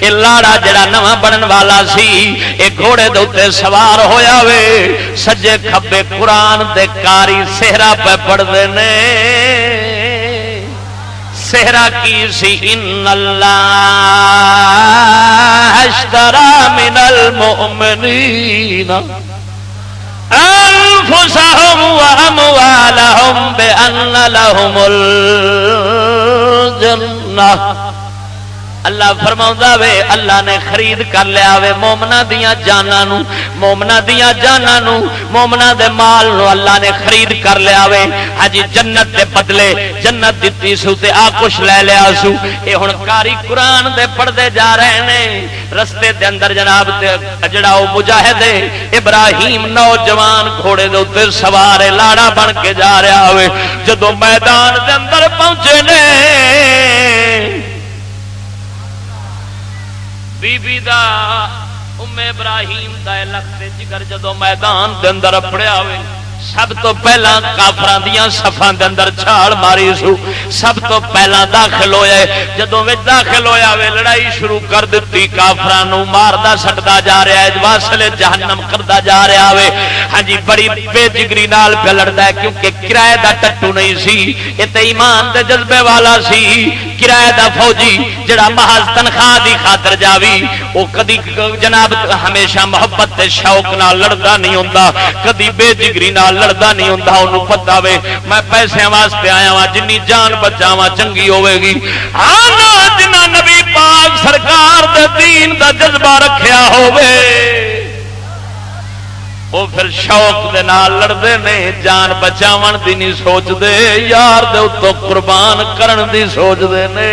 اے لاڑا جڑا نواں بنن والا سی اے گھوڑے دے اوتے سوار ہویا وے سجے کھبے قرآن دے کاری سہرا پہ پڑھدے نے سہرا کی سی ان اللہ اشترى من المؤمنین انفسهم واموالهم بان لهم الجنہ اللہ فرماؤندا وے اللہ نے خرید کر لیا وے مومنا دیاں جاناں نو مومنا دیاں جاناں نو مومنا دے مال نو اللہ نے خرید کر لیا وے ہاں جی جنت دے بدلے جنت دتی سو تے آ کچھ لے لیا سو اے ہن کاری قرآن دے پڑھدے جا رہے نے رستے دے اندر جناب تے جڑا او مجاہد ابراہیم نوجوان گھوڑے دے اوتے سوار لاڑا بن کے جا رہا ہوئے جدوں میدان دے اندر پہنچے نے بی بی دا ام ابراہیم دا لخت جگر جدو میدان دے اندر اپڑیا ہوئے سب تو پہلا کافراں دیاں صفاں دے اندر چھال ماری سو سب تو پہلا داخل ہویا جدوں وچ داخل ہویا وے لڑائی شروع کر دتی کافراں نو ماردا سٹدا جا رہا ہے واصل جہنم کردا جا رہا وے ہاں جی بڑی بے جگری نال پہ لڑدا ہے کیونکہ کرایہ دا ٹٹو نہیں سی اے تے ایمان دے جذبے والا سی کرایہ دا فوجی جڑا محض تنخواہ دی خاطر جاوی او کدی جناب ہمیشہ محبت تے شوق نال لڑدا نہیں ہوندا کدی بے جگری نال لڑدا نہیں ہوندا اونوں پتہ وے میں پیسے واسطے آیا ہاں جنی جان بچاواں چنگی ہوے گی ہاں جنہ نبی پاک سرکار دے دین دا جذبہ رکھیا ہوے وہ پھر شوق دے نال لڑدے نے جان بچاون دی نہیں سوچ دے یار دے اتوں قربان کرن دی سوچ دے نے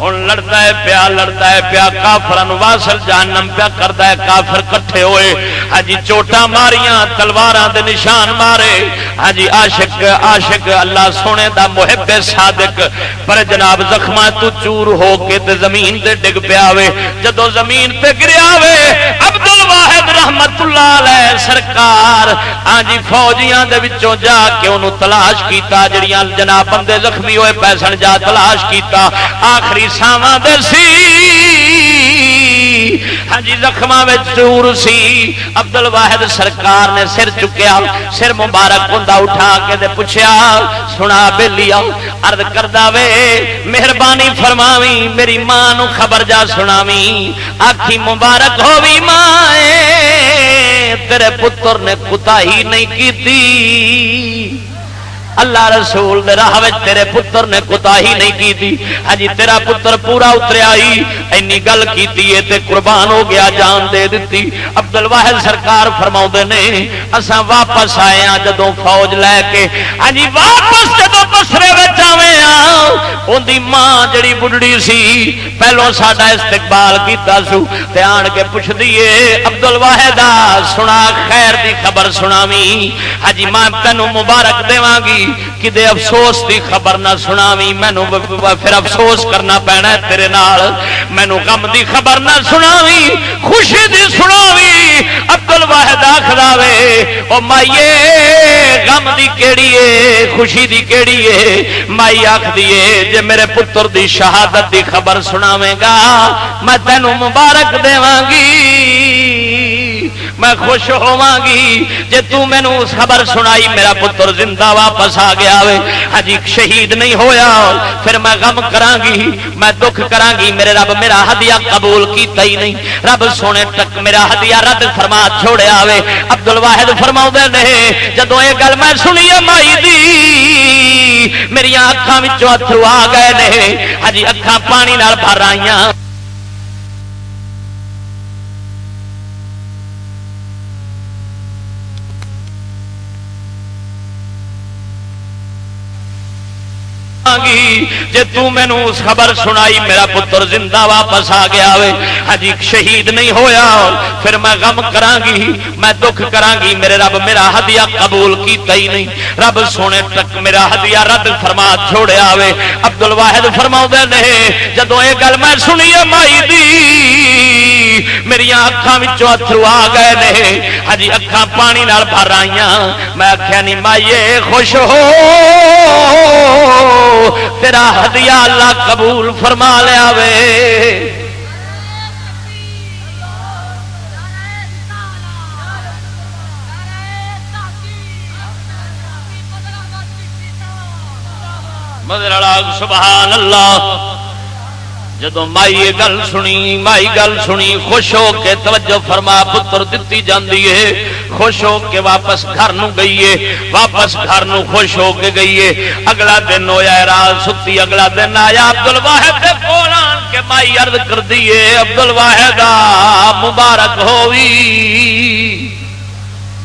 ہن لڑتا ہے پیا کافراں واصل جہنم پیا کردا ہے کافر کٹھے ہوئے ہاں جی چوٹاں ماریاں تلواراں دے نشان مارے ہاں جی عاشق اللہ سونے دا محب صادق پر جناب زخماں تو چور ہو کے تے زمین تے ڈگ پیا وے جدوں زمین تے گریا وے عبد الواحد رحمت اللہ علیہ سرکار ہاں جی فوجیاں دے وچوں جا کے اونوں تلاش کیتا جڑیاں جناب بندے زخمی ہوئے پیسن جا تلاش کیتا آخری ساواں دے سی ہاں جی زخماں وچ چور سی عبد الواحد سرکار نے سر چکیا سر مبارک ہوندا اٹھا کے تے پوچھیا سنا بیلیا عرض کردا وے مہربانی فرماویں میری ماں نو خبر جا سناویں آکھی مبارک ہووی ماں تیرے پتر نے کوتاہی نہیں کیتی اللہ رسول دے راہ وچ تیرے پتر نے کوتاہی نہیں کیتی ہاں جی تیرا پتر پورا اتریا ہی اینی گل کیتی ہے تے قربان ہو گیا جان دے دتی عبد الواحد سرکار فرماؤندے نے اساں واپس آئے ہاں جدوں فوج لے کے ہاں جی واپس جدوں بصرے وچ آوے ہاں اون دی ماں جڑی بڈڑی سی پہلو ساڈا استقبال کیتا سو تے آن کے پوچھدی اے عبد الواحد سنا خیر دی خبر سناویں ہاں جی ماں تینوں مبارک دیواں گی کدے افسوس دی خبر نہ سناویں مینوں پھر افسوس کرنا پینا ہے تیرے نال مینوں غم دی خبر نہ سناویں خوشی دی سناویں عبد الواحد آکھدا وے او مائیے غم دی کیڑی ہے خوشی دی کیڑی ہے؟ مائی آکھدی ہے جے میرے پتر دی شہادت دی خبر سناویں گا میں تینوں مبارک دیواں گی، میں خوش ہوواں گی جے تو مینوں خبر سنائی میرا پتر زندہ واپس آ گیا وے، ہجی شہید نہیں ہویا، پھر میں غم کراں گی، میں دکھ کراں گی، میرے رب میرا ہدیہ قبول کیتا ہی نہیں، رب سونے تک میرا ہدیہ رد فرما چھوڑیا وے۔ عبد الواحد فرماؤندے نے جدوں یہ گل میں سنی ہے مائی دی میری اکھاں وچوں اتھرو آ گئے نے، ہجی اکھاں پانی نال بھر آئیاں۔ جے تو مینوں خبر سنائی میرا پتر زندہ واپس آ گیا وے، ہجی شہید نہیں ہویا، پھر میں غم کراں گی، میں دکھ کراں گی، میرے رب میرا ہدیہ قبول کیتا ہی نہیں، رب سونے تک میرا ہدیہ رد فرما چھوڑیا وے۔ عبد الواحد فرماؤندے نے جدوں یہ گل میں سنی ہے مائی دی میری اکھاں وچوں اتھرو آ گئے نے، ہجی اکھاں پانی نال بھر آئیاں، میں آکھیا نہیں مائیے خوش ہو تیرا ہدیہ اللہ قبول فرما لیا وے۔ مدر سبحان اللہ۔ جدو مائی یہ گل سنی، مائی گل سنی خوش ہو کے توجہ فرما پتر دتی جاندی ہے، خوش ہو کے واپس گھر نو گئی ہے، واپس گھر نو خوش ہو کے گئی ہے۔ اگلا دن ہویا رات ستی، اگلا دن آیا عبد الواحد دے کول آن کے مائی عرض کر دی ہے عبد الواحد مبارک ہووی،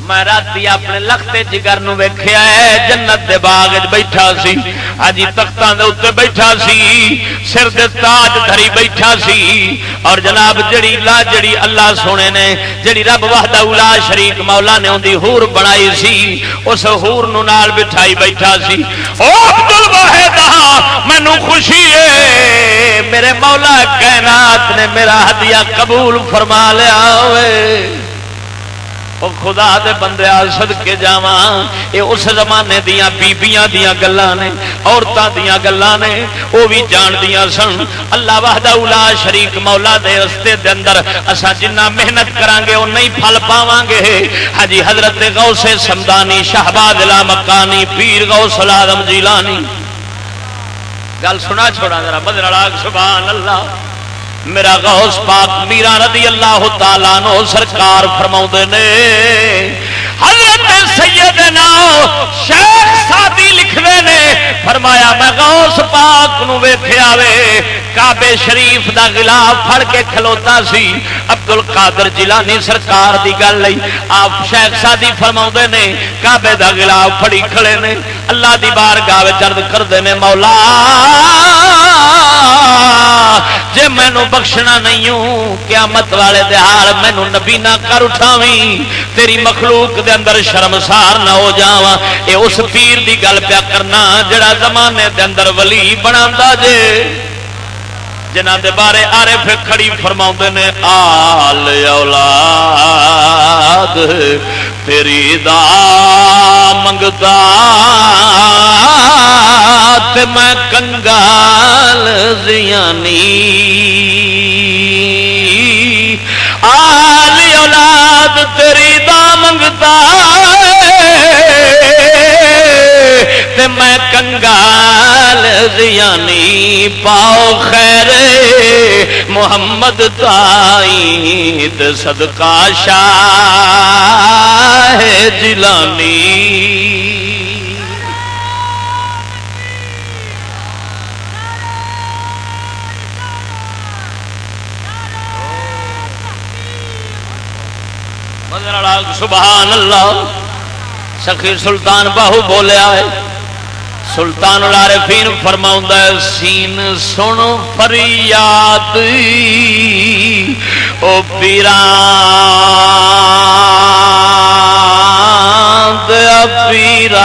میں راتی اپنے لختے جگر نو ویکھیا ہے جنت دے باغ وچ بیٹھا سی، ہجی تختاں دے اوتے بیٹھا سی، سر دے تاج دھری بیٹھا سی، اور جناب جڑی اللہ سونے نے جڑی رب وحدہ لا شریک مولا نے اندی حور بنائی سی اس حور نو نال بٹھائی بیٹھا سی۔ او عبد الواحد مینوں خوشی ہے میرے مولا کائنات نے میرا ہدیہ قبول فرما لیا ہوئے۔ خدا دے بندے صدقے جاواں، اے اس زمانے دیاں بیبیاں دیاں گلاں نے، عورتاں دیاں گلاں نے، او بھی جان دیاں سن اللہ وحدہ لا شریک مولا دے رستے دے اندر اساں جنہ محنت کران گے او نہیں پھل پاواں گے۔ حجی حضرت غوث سمدانی شہباز لامکانی پیر غوث العظم جیلانی گل سنا چھوڑا ذرا بدر اڑاگ سبحان اللہ۔ میرا غوث پاک میرا رضی اللہ تعالیٰ عنہ سرکار فرماؤندے نے حضرت سیدنا شیخ سادی لکھوے نے فرمایا میں غوث پاک نو ویکھیا وے کعبے شریف دا غلاف پھڑ کے کھلوتا سی، عبد القادر جیلانی سرکار دی گل لئی آپ شیخ سادی فرماؤندے نے کعبے دا غلاف پھڑی کھڑے نے، اللہ دی بارگاہ وچ عرض کردے نے مولا جے مینوں بخشنا نہیں ہوں قیامت والے دہاڑ مینوں نبی نہ کر اٹھاویں، تیری مخلوق دے اندر شرمسار نہ ہو جاواں۔ اے اس پیر دی گل پیا کرنا جڑا زمانے دے اندر ولی بناوندا جے، جنہاں دے بارے عارف کھڑی فرماؤندے نے آل اولاد تیری دا منگدا تے میں کنگال زیانی، آل اولاد تیری دا منگدا تے میں کنگال زیانی، پاؤ خیر محمد تائی تے صدقہ شاہ جیلانی۔ سبحان اللہ۔ سخی سلطان باہو بولیا ہے، سلطان العارفین فرماؤندا ہے سین سن فریاد او پیران دیا پیران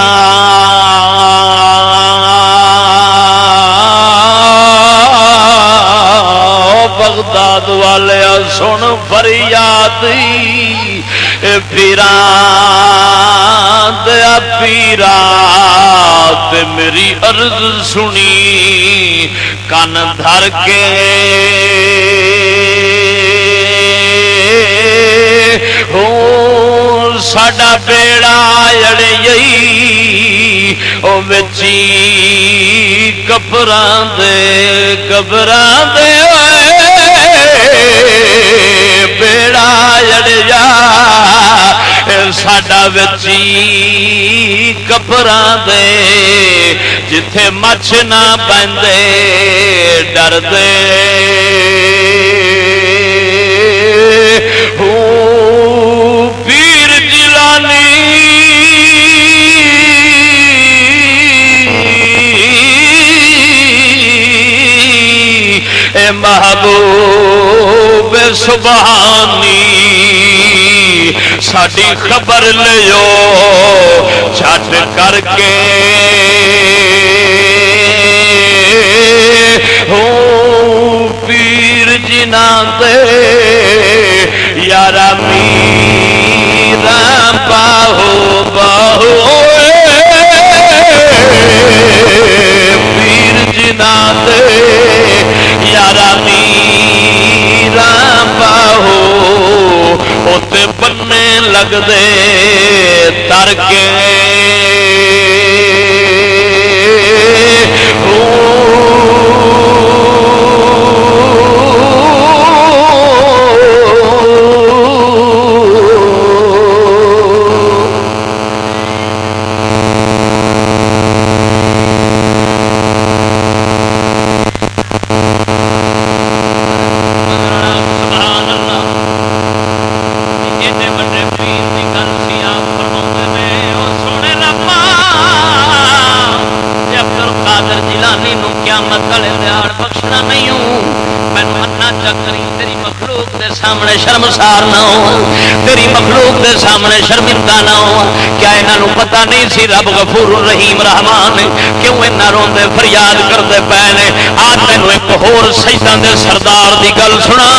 بغداد والے سن فریاد پیران دیا پیرا تے میری عرض سنی کن دھر کے ساڈا بیڑا اڑے او وچی قبراں دے بیڑا اڑیا ساڈا وچی قبراں دے جتھے مچھ نہ پیندے ڈر دے پیر جیلانی اے محبوب سبحانی ساڈی خبر لیو چھٹ کر کے پیر جناں دے یارا میرا باہو پیر جناں دے یارا میرا باہو اوتے بننے لگ دے تر کے شرمسار نہ ہو تیری مخلوق دے سامنے شرمندہ نہ ہو کیا انہوں پتہ نہیں سی رب غفور رحیم رحمان کیوں اینا روندے فریاد کردے پے نے آج مینوں ایک ہور سجدہ دے سردار دی گل سنا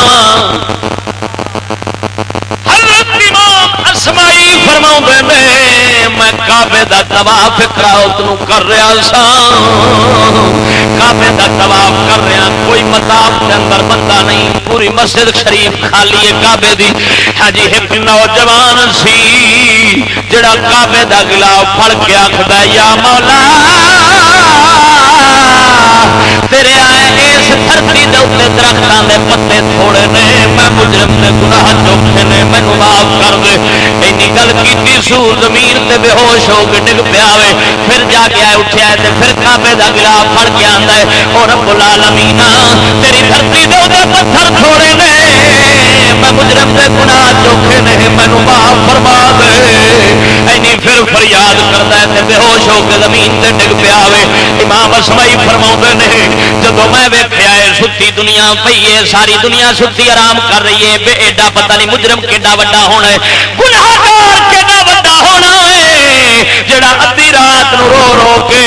حضرت امام اسماعی فرماؤندے نے میں کعبے دا طواف رات نو کر رہا سا کعبے دا طواف کر رہا کوئی مطاف دے اندر بندہ نہیں پوری مسجد شریف خالی ہے کعبے دی ہاں جی ایک نوجوان سی جڑا کعبے دا غلاف پھڑ کے آکھدا یا مولا تیرے آئے اس دھرتی دے اوتے درختاں دے پتے تھوڑے نے میں مجرم نے گناہ چوکھے نے مینوں معاف کر دے اینی گل کیتی سو زمین تے بے ہوش ہو کے ڈگ پیا وے پھر جا کے اٹھیا تے پھر کعبے دا غلاف پھڑ کے آندا ہے او رب العالمین تیری دھرتی دے اوتے پتھر تھوڑے نے میں مجرم دے گناہ چوکھے نے مینوں معاف فرما دے اینی پھر فریاد کردا ہے تے بے ہوش ہو کے زمین تے ڈگ پیا وے امام اسماعی فرماؤندے نے جدوں میں ویکھیا اے ستی دنیا پئی اے ساری دنیا ستی آرام کر رہی ہے بے ایڈا پتہ نہیں مجرم کیڈا وڈا ہونا ہے گناہگار کیڈا وڈا ہونا ہے جڑا ادھی رات نو رو رو کے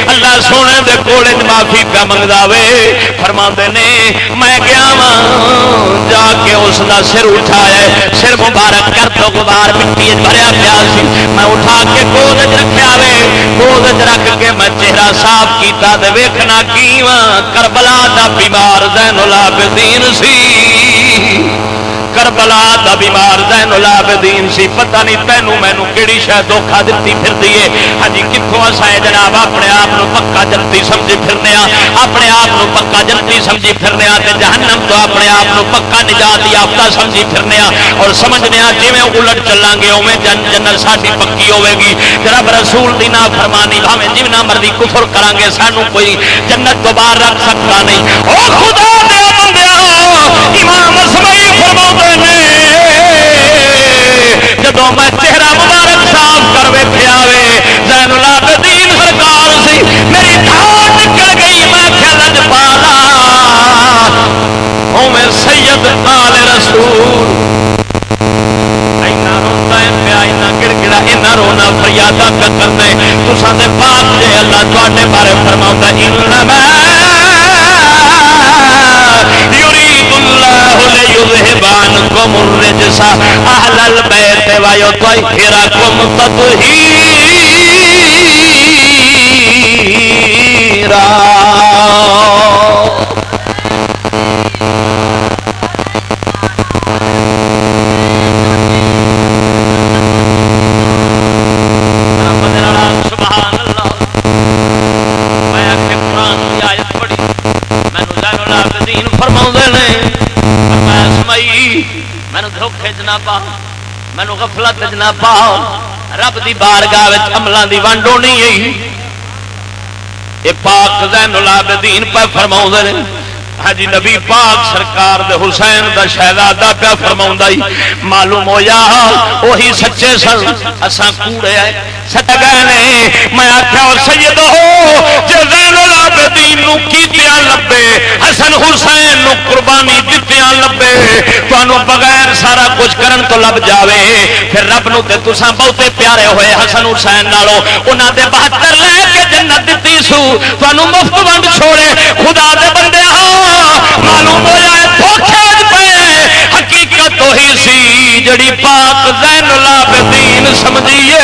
اللہ سونے دے کولے معافی پیا منگدا وے فرماندے نے میں گیا واں جا کے اس دا سر اٹھایا سر مبارک کر تو غبار مٹی بھریا پیا سی میں اٹھا کے گود وچ رکھیا وے گود وچ رکھ کے میں چہرہ صاف کیتا تے ویکھنا کیواں کربلا دا بیمار زین العابدین سی کربلا دا بیمار زین العابدین سی پتہ نہیں تینوں مینوں کیڑی شے دھوکھا دتی پھردی ہے ہاں جی کتھوں اساں جناب اپنے آپ نو پکا جنتی سمجھی پھرنے اپنے آپ نو پکا جنتی سمجھی پھرنے تے جہنم تو اپنے آپ نو پکا نجات یافتہ سمجھی پھرنے اور سمجھنے جویں الٹ چلیں گے اوویں جنت ساڈی پکی ہوے گی رب رسول دی نافرمانی بھاویں جتنا مرضی کفر کران گے سانو کوئی جنت تو باہر رکھ سکتا نہیں او خدا دے بندیاں امام اسماعی فرماؤندے نے جدوں میں چہرہ مبارک صاف کر ویکھیا وے زین العابدین سرکار سی میری دھاڑ نکل گئی میں کیا لج پالا اوویں سید آل رسول اینا روتا ہے پیا اینا گڑگڑا اینا رونا فریادہ پہ کرنا ہے تساں دے پاک جے اللہ تواڈے بارے فرماوندا انما یرید اللہ لیذھب عنکم الرجس اہل البیت ویطہرکم تطہیرا میرا مینو دھوکھے چ نہ پا مینو غفلت چ نہ پا رب دی بارگاہ عملاں دی ونڈ ہونی ہے یہ پاک زین العابدین پہ فرماؤں نے ہاں جی نبی پاک سرکار دے حسین دا شہزادہ پہ فرماؤں معلوم ہو یا وہی سچے سن اساں کوڑے آئے سچ گئے نے میں آخیا اور سید ہو جے زین العابدین نو کیتیاں لبے حسن حسین نو قربانی دتیاں لبے تانوں بغیر سارا کچھ کرن تو لب جاوے پھر رب نو تے تساں بہتے پیارے ہوئے حسن حسین نالو انہاں دے 72 لے کے جنت دتی سو تانوں مفت ونڈ چھوڑے خدا دے بندے معلوم ہو جائے دھوکھے پے حقیقت وہی سی جڑی پاک زین العابدین سمجھیے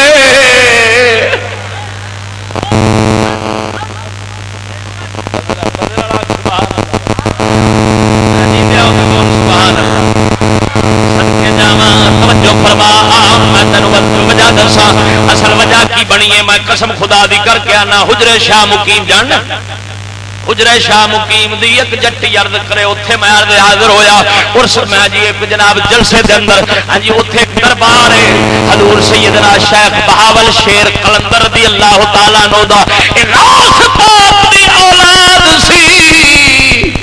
اصل وجہ کی بنی ہے میں قسم خدا دی کر کے آنا حجرے شاہ مقیم جاننا حجرے شاہ مقیم دی ایک جٹی عرض کرے اوتھے میں عرض حاضر ہویا اور میں جی ایک جناب جلسے دے اندر ہاں جی اوتھے ایک دربار ہے حضور سیدنا شیخ بہاول شیر قلندر رضی اللہ تعالی عنہ دا غوث پاک دی اولاد سی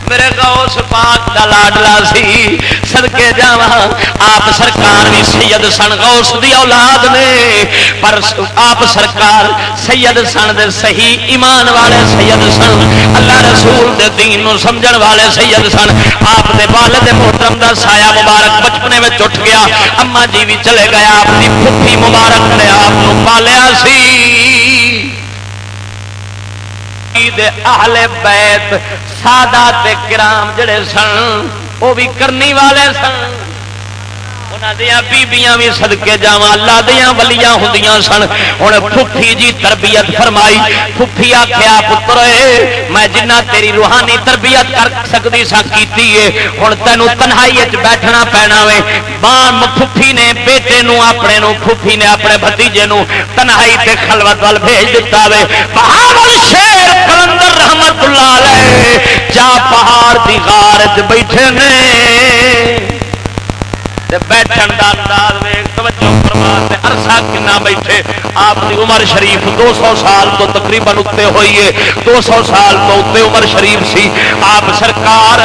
میرے غوث پاک دا لاڈلا سی صدقے جاواں آپ سرکار بھی سید سن غوث دی اولاد نے پر آپ سرکار سید سن دے صحیح ایمان والے سید سن اللہ رسول دے دین نو سمجھن والے سید سن آپ دے والد محترم دا سایہ مبارک بچپنے میں اٹھ گیا اما جی بھی چلے گئے آپ دی پھپھی مبارک نے آپ نو پالیا سی دے اہل بیت سادات کرام جڑے سن وہ بھی کرنی والے سن انہاں دیاں بیبییاں بھی صدقے جاواں اللہ دیاں ولیاں ہوندیاں سن ہن پھپھی جی تربیت فرمائی پھپھی آکھیا پتر میں جنہ تیری روحانی تربیت کر سکدی سا کیتی ہے ہن تینوں تنہائی وچ بیٹھنا پینا وے ماں پھپھی نے بیٹے نو اپنے نو پھپھی نے اپنے بھتیجے نو تنہائی تے خلوت وال بھیج دتا وے بہاول شیر قلندر رحمت اللہ علیہ جا پہاڑ دی غار وچ بیٹھے نے بیٹھن دا انداز ویکھ توجہ فرما تے عرصہ کنا بیٹھے آپ دی عمر شریف 200 سال تو تقریباً اتنے ہوئی ہے 200 سال تو اتنے عمر شریف سی آپ سرکار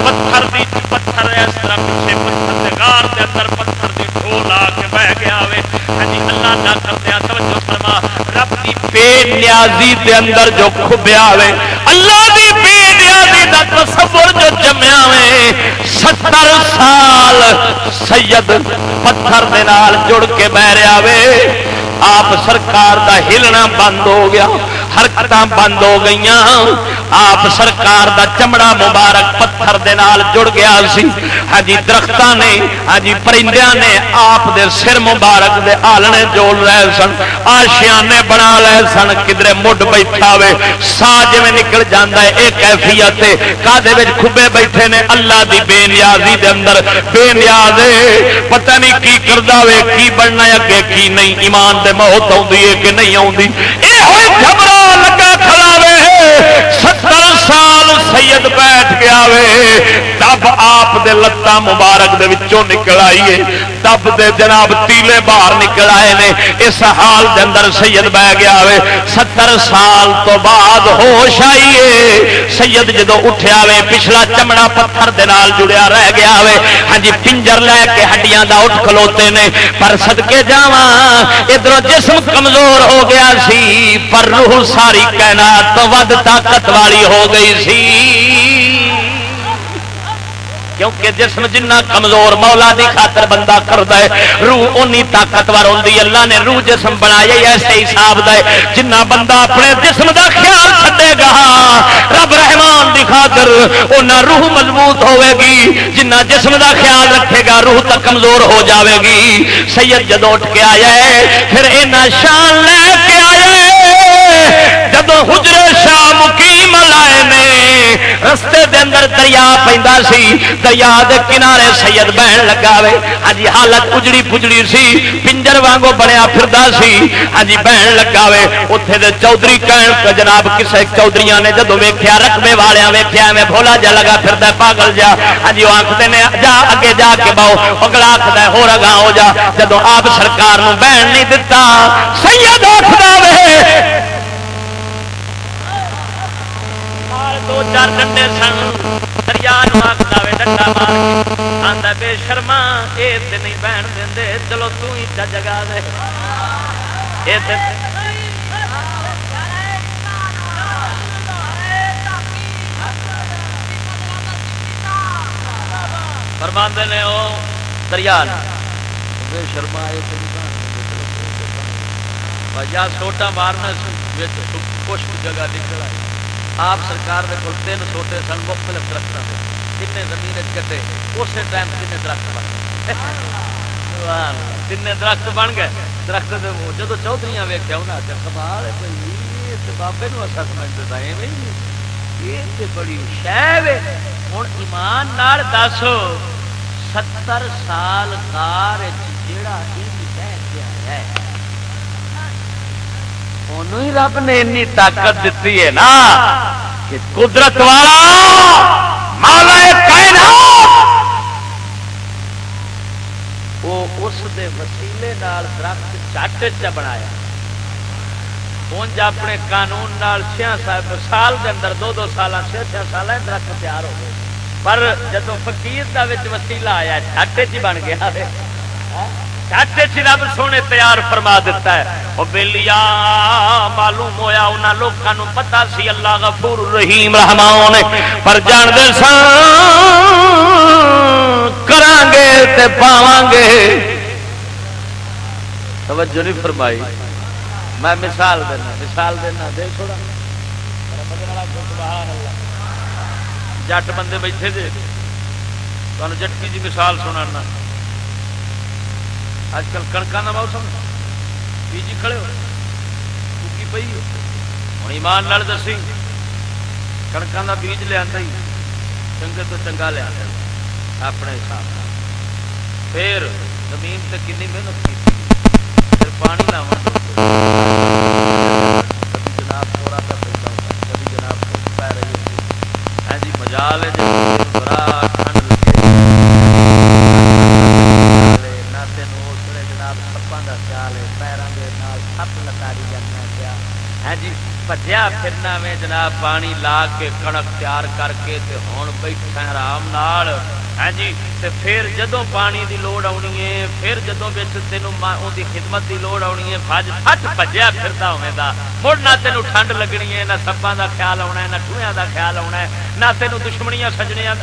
پتھر دی پتھر اس طرح پیچھے پتھر دے غار دے اندر پتھر دی ڈھول آ کے بہ گیا وے ہاں جی اللہ نہ کردیا توجہ فرما رب دی بے نیازی دے اندر جو کھبیا وے اللہ دی بے نیازی دا تصور جو جمیا وے 70 سال سید پتھر دے نال جڑ کے بہ رہا وے آپ سرکار دا ہلنا بند ہو گیا حرکتاں بند ہو گئیاں آپ سرکار دا چمڑا مبارک پتھر دے نال جڑ گیا سی ہاں جی درختاں نے ہاں جی پرندیاں نے آپ دے سر مبارک دے آلنے جول رہے سن آشیانے بنا لے سن کدرے مڈ بیٹھا وے سا جویں نکل جاندا ہے اے کیفیت ہے کادے وچ کھبے بیٹھے نے اللہ دی بے نیازی دے اندر بے نیاز ہے پتہ نہیں کی کردا وے کی بننا ہے اگے کی نہیں ایمان دے موت آوندی ہے کہ نہیں آوندی اے ہوئے گھبرا لگا کھڑا وے 70 سال سید بیٹھ گیا وے تب آپ دے لتاں مبارک دے وچوں نکل آئی ہے تب دے جناب تیلے باہر نکل آئے نے اس حال دے اندر سید بہ گیا وے 70 سال تو بعد ہوش آئی ہے سید جدو اٹھیا وے پچھلا چمڑا پتھر دے نال جڑیا رہ گیا وے ہاں جی پنجر لے کے ہڈیاں دا اٹھ کھلوتے نے پر صدقے جاواں ادھر جسم کمزور ہو گیا سی پر روح ساری کائنات تو ود طاقت والی ہو گئی سی کیونکہ جسم جنہ کمزور مولا دی خاطر بندہ کردا ہے روح اونی طاقتور ہوندی اللہ نے روح جسم بنایا ایسے حساب دا ہے جنہ بندہ اپنے جسم دا خیال چھڈے گا رب رحمان دی خاطر اونا روح مضبوط ہوے گی جنہ جسم دا خیال رکھے گا روح تا کمزور ہو جاوے گی سید جدو اٹھ کے آیا ہے پھر اینا شان لے کے آیا ہے جب جدو حجرے شاہ مقیم لائے نے رستے دے اندر دریا پیندا سی دریا دے کنارے سید بہن لگا وے ہاں جی حالت اجڑی پجڑی سی پنجر وانگو بنیا پھردا سی ہاں جی بہن لگا وے اوتھے دے چودھری کہن جناب کسے چودھریاں نے جدو ویکھیا رقبے والیاں ویکھیا میں بھولا جا لگا پھردا پاگل جا ہاں جی آکھدے نے جا اگے جا کے باؤ اگلا آکھدا ہے ہور اگاں ہو جا جدو آپ سرکار نو بہن نہیں دتا سید آکھدا وے دو چار ڈنڈے سن دریا آخلا وے ڈنڈا مار کے آندا بے شرما یہ تے نہیں بہن دے چلو تو ہی جگا دے فرماندے نے او دریا بے شرما یا سوٹا مارنا خشک جگہ نکل آئی آپ سرکار دے کول 3 سوٹے سن مختلف درختوں کے تین زمین کٹے اسی ٹائم تین درخت بن گئے تین درخت بن گئے درخت جب چودھری ویکیا انہیں آخیا کمال ہے بھائی بابے نو اصا سمجھتے تھا یہ بڑی شہ ہوں ایمان نال دس 70 سال کار جیڑا ہے انہوں رب نے انی طاقت دیتی ہے نا کہ قدرت والا مولا کائنات وہ اس دے وسیلے نال درخت جٹ چ بنایا انج اپنے قانون نال 6 سال دے اندر 2 سال 6 سال درخت تیار ہو گئے پر جدو فقیر دا وچ وسیلہ آیا جٹ چ بن گیا جٹ چ رب سونے تیار فرما دیتا ہے وہ بیلیا معلوم ہویا انہاں لوکاں نوں پتہ سی اللہ غفور رحیم رحمان پر جان دے سن کران گے تے پاواں گے توجہ نہیں فرمائی میں مثال دینا دے چھوڑا سبحان اللہ جٹ بندے بیٹھے جے تانوں جٹکی جی مثال سنانا اج کل کڑکاں دا موسم بیجی کھڑے ہو چکی پئی ہوں ایمان نال دسی کڑکاں دا بیج لیا ہی چنگے تو چنگا لیا اپنے حساب پھر زمین تے کنی محنت کی پھر پانی لاواں کبھی جناب تھوڑا سا پیدا ہوتا ہے کبھی جناب دھوپ پی رہی ہوتی ہے جی مجال ہے بڑا ٹھنڈ لگے نہ تینوں سپاں کا خیال ہے پیروں کے نال سپ لتاری جانا پیا ہے جی بھجیا پھرنا میں جناب پانی لا کے کڑک تیار کر کے تے ہون بیٹھا آرام نال ہے جی تے پھر جدوں پانی دی لوڑ آنی ہے پھر جدوں وچ تینوں اون دی خدمت دی لوڑ آنی ہے بھج پھٹ بھجیا پھردا ہوے دا مڑ نہ تینوں ٹھنڈ لگنی ہے نہ سپاں دا خیال آنا ہے نہ ٹھویاں دا خیال آنا ہے نہ تینوں دشمنیاں سجنیاں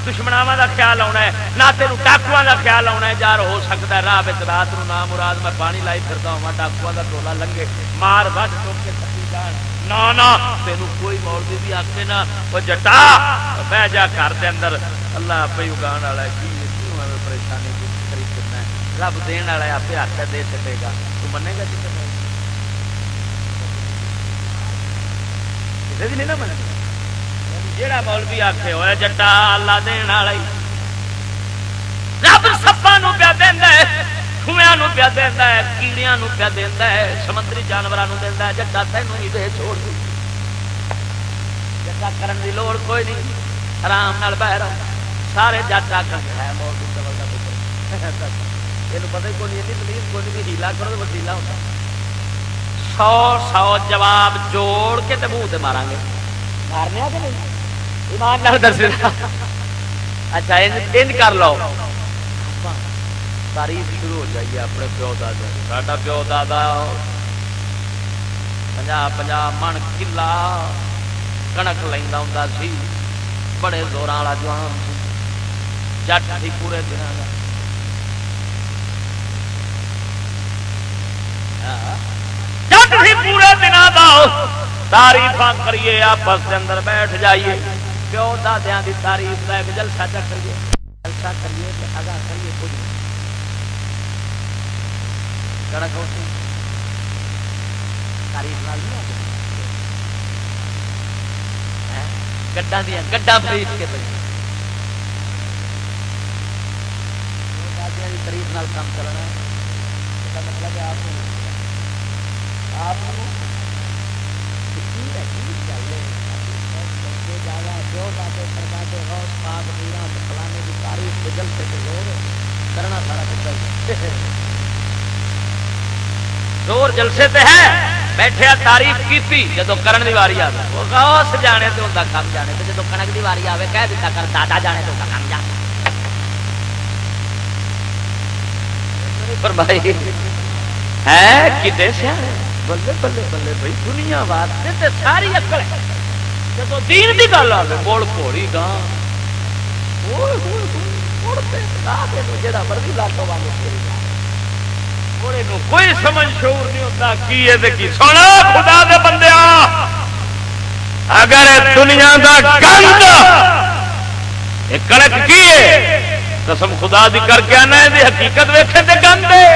دشمناواں دا خیال آنا ہے نہ تینوں ڈاکواں دا خیال آنا ہے یار ہو سکتا ہے راہ وچ رات نوں نام مراد میں پانی لائی پھردا ہواں ڈاکواں دا ٹولا لنگے مار بج ٹوک کے تھی جان نا تینوں کوئی مولوی بھی آکھے نا او جٹا بہ جا گھر دے اندر اللہ پہ اگان والا ہے کیوں پریشانی خرید کرنا ہے رب دین والا ہے آپ ہاتھ دے سکے گا تو منے گا کسی بھی نہیں نا منے جیڑا مولوی آکھے ہوئے جٹا اللہ دین والا ہی رب سپاں نوں پیا دیندا ہے کھویاں نوں پیا دیندا ہے کیڑیاں نوں پیا دیندا ہے سمندری جانوراں نوں دیندا ہے جٹا تینوں ہی دے چھوڑ دی جٹا کرن دی لوڑ کوئی نہیں آرام نال بہ رہا سارے جٹ آ کر ہے موضوع ڈبل کا پتر یہ پتہ ہی کوئی نہیں پلیز کوئی بھی ہیلا کرو تو وسیلہ ہوتا 100 جواب جوڑ کے تے منہ تے ماراں گے مارنے آ کے نہیں ایمان نال دس اچھا انج کر لو تعریف شروع ہو جائیے اپنے پیو دادا ساڈا پیو دادا 50 من کلا کنک لیندا ہوندا سی بڑے زوراں والا جوان سی جٹ سی پورے دنوں کا جٹ سی پورے دنوں کا تعریفاں کریے آپس کے اندر بیٹھ جائیے پیو دادیاں دی تعریف کا ایک جلسہ کریے جلسہ کریے اگا کریے کچھ کنک تاریخ نال نہیں گڈاں دیا گڈاں خرید کے تاریخ نال کام چلنا ہے مطلب ہے آپ جو باتیں فرماتے غوث پاک میرا فلانے کی تعریف کے جلسے کے زور کرنا سارا کچھ زور جلسے تے ہے بیٹھے تعریف کی جدو کرن دی واری آئے وہ غوث جانے تو اندا کام جانے تے جدو کنک دی واری آئے کہہ دیتا کر دادا جانے تو اندا کام جانے فرمائی ہے کتے سے بلے بلے بلے بھائی دنیا واسطے تے ساری عقل ہے جب دین دی گل آئے بول پوڑی گاں جڑا مرضی لاکھوں والے کوئی سمجھ شعور نہیں ہوتا کی ہے کی سونا خدا دے بندیا اگر دنیا دا گند کڑک کی ہے قسم خدا دی کر کے آنا ہے حقیقت ویکھے تے گند ہے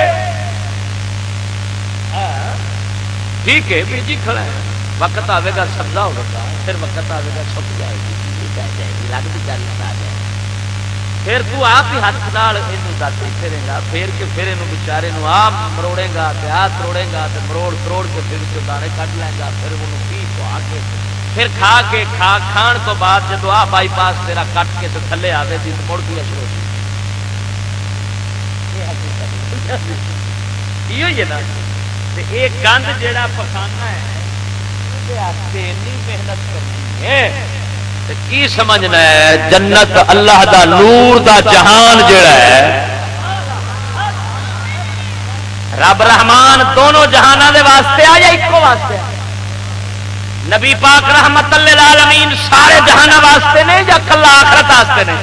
ٹھیک ہے بیجی کھڑا ہے وقت آئے گا سبزہ ہوگا پھر وقت آئے گا سک جائے گی لگ بھی گل آ جائے پھر تو آپ ہی ہاتھ نال داتی پھیرے گا پھیر کے پھر یہ بچارے آپ مروڑے گا ہاتھ توڑے گا مروڑ توڑ کے پھر اس دانے کٹ لے گا پھر انہوں پی پا کے پھر کھا کے کھان تو بعد جب آ بائی پاس تیرا کٹ کے تو تھلے آئے جی تو مڑ گیا شروع یہ نا ایک گند جڑا پکانا ہے محنت کرنی ہے کی سمجھنا ہے جنت اللہ دا نور دا جہان جڑا ہے رب رحمان دونوں جہانوں دے واسطے آ یا ایکو واسطے نبی پاک رحمت للعالمین سارے جہانوں واسطے نے یا کلا آخرت واسطے نے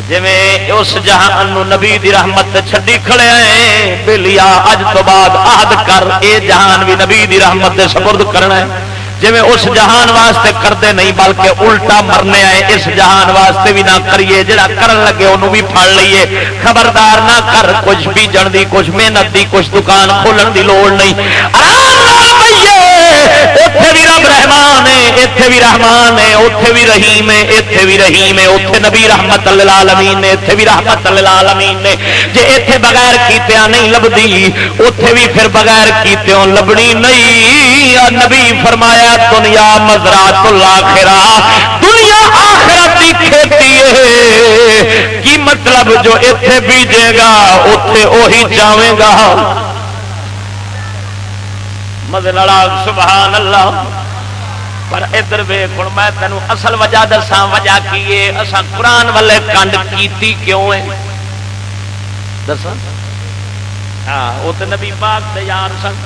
جویں اس جہان نو نبی دی رحمت چھڈی کھڑے ہیں بلیا اج تو بعد عہد کر اے جہان بھی نبی دی رحمت دے سپرد کرنا ہے جویں اس جہان واسطے کردے نہیں بلکہ الٹا مرنے آئے اس جہان واسطے بھی نہ کریے جڑا کرن لگے انہوں بھی پھڑ لئیے خبردار نہ کر کچھ بھی جن دی کچھ محنت دی کچھ دکان کھولن دی لوڑ نہیں اتنے بھی رب رحمان ہے اتنے بھی رحمان ہے اتنے بھی رحیم ہے اتنے بھی رحیم ہے اتنے نبی رحمت للعالمین نے اتنے بھی رحمت للعالمین نے جے اتنے بغیر کیتیاں نہیں لبدی اتنے بھی پھر بغیر کیتیاں لبنی نہیں نبی فرمایا دنیا مزرعۃ الاخرہ دنیا آخرت کی کھیتی ہے کی مطلب جو اتنے بیجے گا اتنے وہی جاوے گا سبحان اللہ پر ادھر ویکھ ہن میں تینوں اصل وجہ دساں وجہ کی ہے اساں قرآن والے کنڈ کیتی کیوں ہے دساں ہاں وہ تو نبی پاک دے یار سن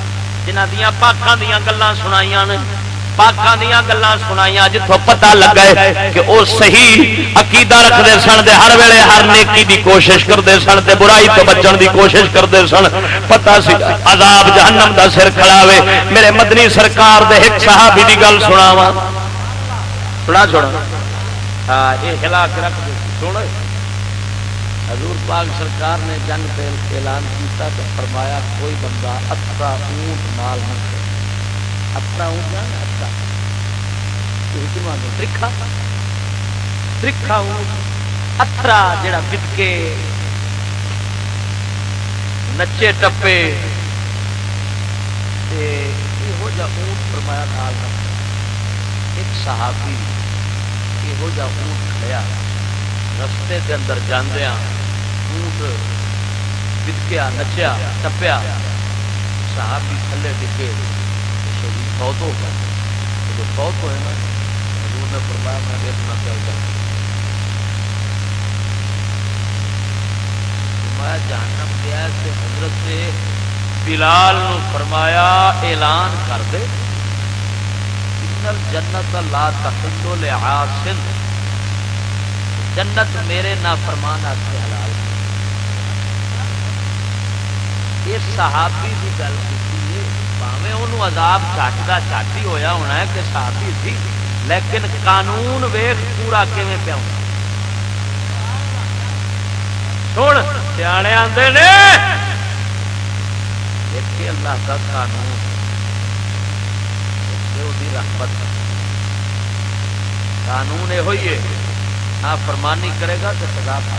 جنہ دیاں پاکاں دیاں گلاں سنائیاں نے پاکاں دیاں گلاں سنائیاں جتھوں پتہ لگا ہے کہ وہ صحیح عقیدہ رکھدے سن دے ہر ویلے ہر نیکی دی کوشش کردے سن تے برائی تو بچن دی کوشش کردے سن پتہ سی عذاب جہنم دا سر کھڑاوے میرے مدنی سرکار دے ایک صحابی دی گل سناواں سنا چھوڑا ہاں یہ ہلا کے رکھ دے سن حضور پاک سرکار نے جنگ پہ اعلان کیتا تو فرمایا کوئی بندہ اترا اونٹ مال نہ کرے اترا اونٹ نہ اترا ترکھا ترکھا اونٹ اترا جڑا بدکے نچے ٹپے یہو جا اونٹ فرمایا نال ایک صحابی یہو جا اونٹ کھڑیا رستے کے اندر جاندیاں اونٹ بدکیا نچیا ٹپیا صحابی تھلے ڈگے شہید فوت ہو گیا جو فوت ہوئے نا حضور نے فرمایا میں دیکھنا چاہتا ہوں میں جہنم گیا کہ حضرت بلال نے فرمایا اعلان کر دے ان الجنت لا تحل لعاص جنت میرے نافرمان واسطے حلال اس صحابی کی گل کی بھاویں انہوں عذاب چٹ کا چٹ ہی ہویا ہونا ہے کہ صحابی سی لیکن قانون ویخ پورا کیویں پیا سن سیانے آندے نے دیکھے اللہ کا قانون وہی رحمت قانون یہ ہوئی ہے آپ فرمانی کرے گا تو سزا پا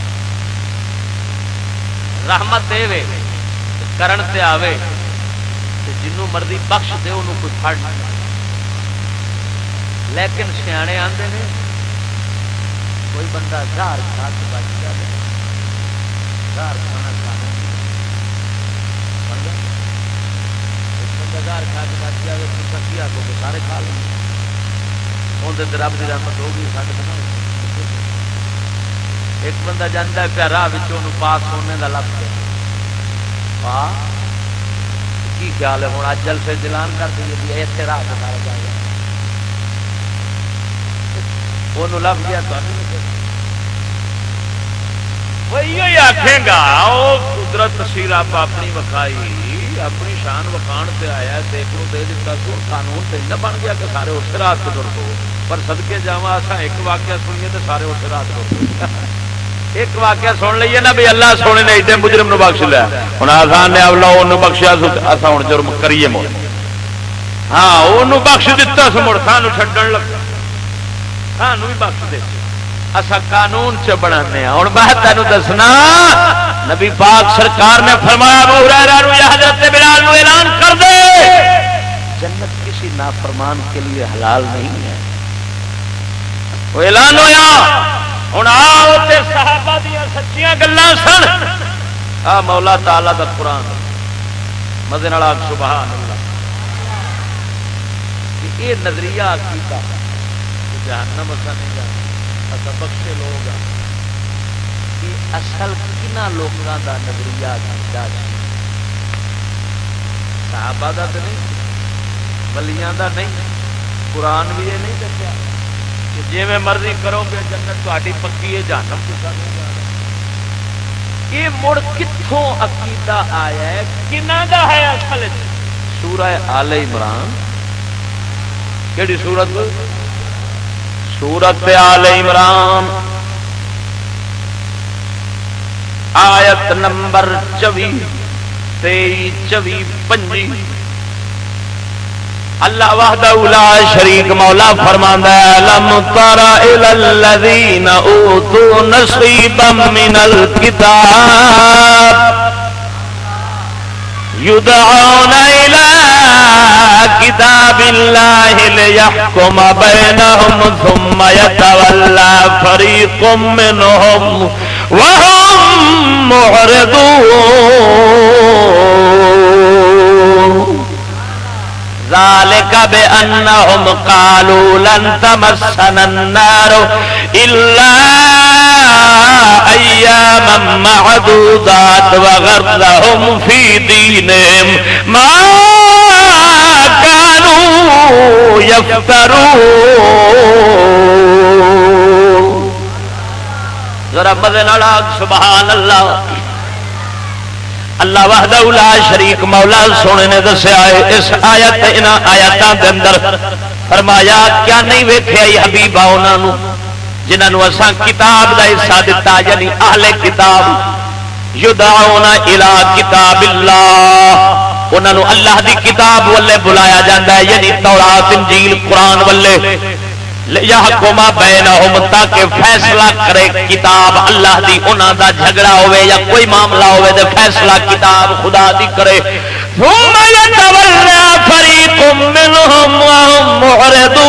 رحمت دے وے کرن تے آوے تے جنوں مرضی بخش دے انہوں کوئی پھڑ نہیں لیکن سیانے آندے نے کوئی بندہ گھر کھا کے بچ جائے گھر کھانا کھانا گھر کھا کے بچ جائے تو کیا کو سارے کھا لیں اندر رب کی رحمت ہوگی سارے بنا ایک بندہ جانا پیا راہ پاس ہونے کا لگ گیا پا کی خیال ہے ہوں اج جلسے جلان کر دیے اتنے راہ سے سارا جائے وہ لب گیا وہی آخے گا وہ قدرت تفصیل آپ اپنی وکھائی اپنی شان وکھان سے آیا دیکھ لو دے دیتا تو قانون تو نہ بن گیا کہ سارے اس رات کو ٹر پو پر سدکے جا ایک واقعہ سنیے تو سارے اس رات ٹر ایک واقعہ سن لیے نا بھی اللہ سونے نے ایڈے مجرم نو بخش لیا ہوں آسان نے اولا انہوں بخشیا اصا ہوں جرم کریے مڑ ہاں وہ بخش دتا سو مڑ سانو چڈن لگا سانو بھی بخش دے اصا قانون چ بنانے ہوں میں تینوں دسنا نبی پاک سرکار نے فرمایا ابو ہریرہ یا حضرت بلال نو اعلان کر دے جنت کسی نافرمان کے لیے حلال نہیں ہے وہ اعلان ہوا ہوں آؤ تے صحابہ دیا سچیاں گلاں سن آ مولا تعالی دا قرآن مزے نال آکھ سبحان اللہ کہ یہ نظریہ عقیدہ جہنم اسا نہیں جانا اسا بخشے لوگ یہ اصل کنا لوگوں دا نظریہ عقیدہ صحابہ دا تو نہیں ولیاں دا نہیں قرآن بھی یہ نہیں دسیا کہ جی میں مرضی کرو گے جنت تہاڈی پکی ہے جہنم تساں نہیں جانا یہ مڑ کتھوں عقیدہ آیا ہے کنہ دا ہے اصل سورہ آل عمران کیڑی سورت سورت آل عمران آیت نمبر 24 23 24 25 اللہ وحدہ لا شریک مولا فرماندا ہے لم تر الی الذین اوتوا نصیبا من الکتاب يدعون إلى كتاب الله ليحكم بينهم ثم يتولى فريق منهم وهم معرضون ذلك بأنهم قالوا لن تمسنا النار إلا أياما معدودات وغرهم في دينهم ما كانوا يفترون ذرا مدنا سبحان الله اللہ وحدہ لا شریک مولا سونے نے دسیا ہے اس آیت انہاں آیاتاں دے اندر فرمایا کیا نہیں ویکھیا حبیبا انہاں نو جنہاں نو اساں کتاب دا حصہ دتا یعنی اہل کتاب یدعون الی کتاب اللہ انہاں نو اللہ دی کتاب والے بلایا جاندا ہے یعنی تورات انجیل قرآن والے یحکم بینہم تاکہ فیصلہ کرے کتاب اللہ دی انہاں دا جھگڑا ہوئے یا کوئی معاملہ ہوئے دے فیصلہ کتاب خدا دی کرے ثم یتولی فریق منہم وهم معرضون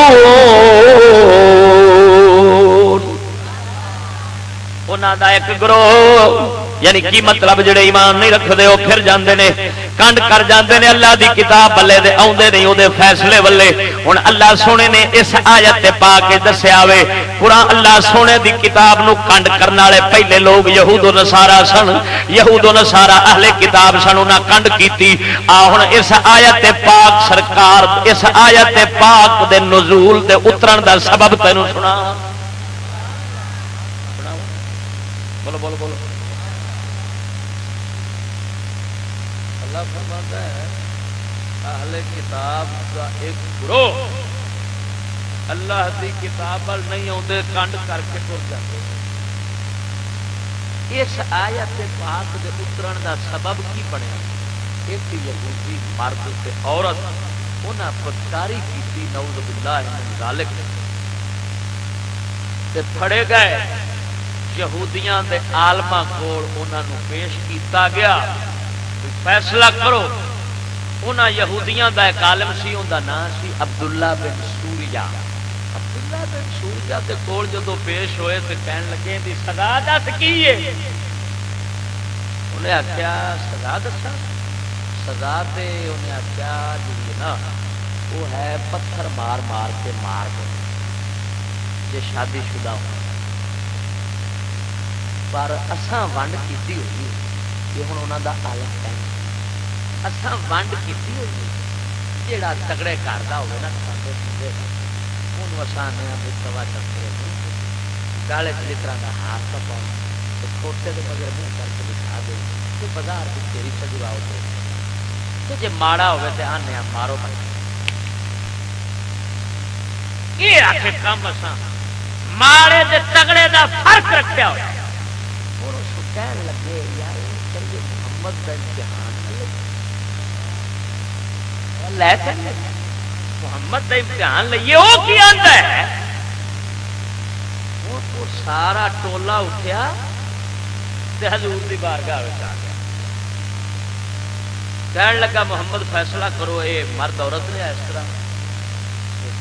انہاں دا ایک گروہ یعنی کی مطلب جڑے ایمان نہیں رکھدے او پھر جاندے نے کنڈ کر جاندے نے اللہ دی کتاب بلے دے اوندے نہیں او دے فیصلے والے ہن اللہ سونے نے اس آیت تے پا کے دسیا وے قرآن اللہ سونے دی کتاب نو کنڈ کرن والے پہلے لوگ یہود و نصارا سن یہود و نصارا اہل کتاب سن انہاں کنڈ کیتی آ ہن اس آیت تے پاک سرکار اس آیت تے پاک دے نزول تے اترن دا سبب تینوں سنا بولو بولو بولو اللہ فرماتا ہے اہل کتاب کا ایک گروہ اللہ دی کتاب ول نہیں آتے کنڈ کر کے تر جاتے اس آیت پاک دے اترن دا سبب کی بنیا ایک یہودی مرد تے عورت انہاں بدکاری کی نعوذ باللہ من ذالک تے پھڑے گئے یہودیاں دے عالماں کول انہاں نو پیش کیتا گیا فیصلہ کرو. انہاں یہودیاں دا ایک عالم سی اوندا نام سی عبداللہ بن سوریا. عبداللہ بن سوریا دے کول جدوں پیش ہوئے تے کہن لگے دی سزا دس کی ہے. انہیں آخیا سزا دسا. سزا تے انہیں آخیا جی نا وہ ہے پتھر مار مار کے مار دو جی شادی شدہ ہو. پر اساں ونڈ کیتی ہوئی کہ ہوں انہوں دا عالم کہیں اساں ونڈ کیتی ہوئی جیڑا تگڑے گھر کا ہوگا نا کھانے پیندے انہوں اساں آنے بھی سوا چکرے گالے چلی طرح کا ہاتھ کا پاؤں چھوٹے کے مگر منہ کر کے دکھا دے کہ بازار کی تیری سجوا ہو تو جی ماڑا ہوئے تو آنے مارو بھائی. یہ آخر کام اساں ماڑے دے تگڑے دا فرق رکھیا ہوا. کہنے لگے یار چلیے محمد کا امتحان لے چلے محمد کا امتحان لئیے. وہ کی آتا ہے وہ سارا ٹولا اٹھیا تے حضور دی بارگاہ وچ آ گیا. کہنے لگا محمد فیصلہ کرو اے مرد عورت نے اس طرح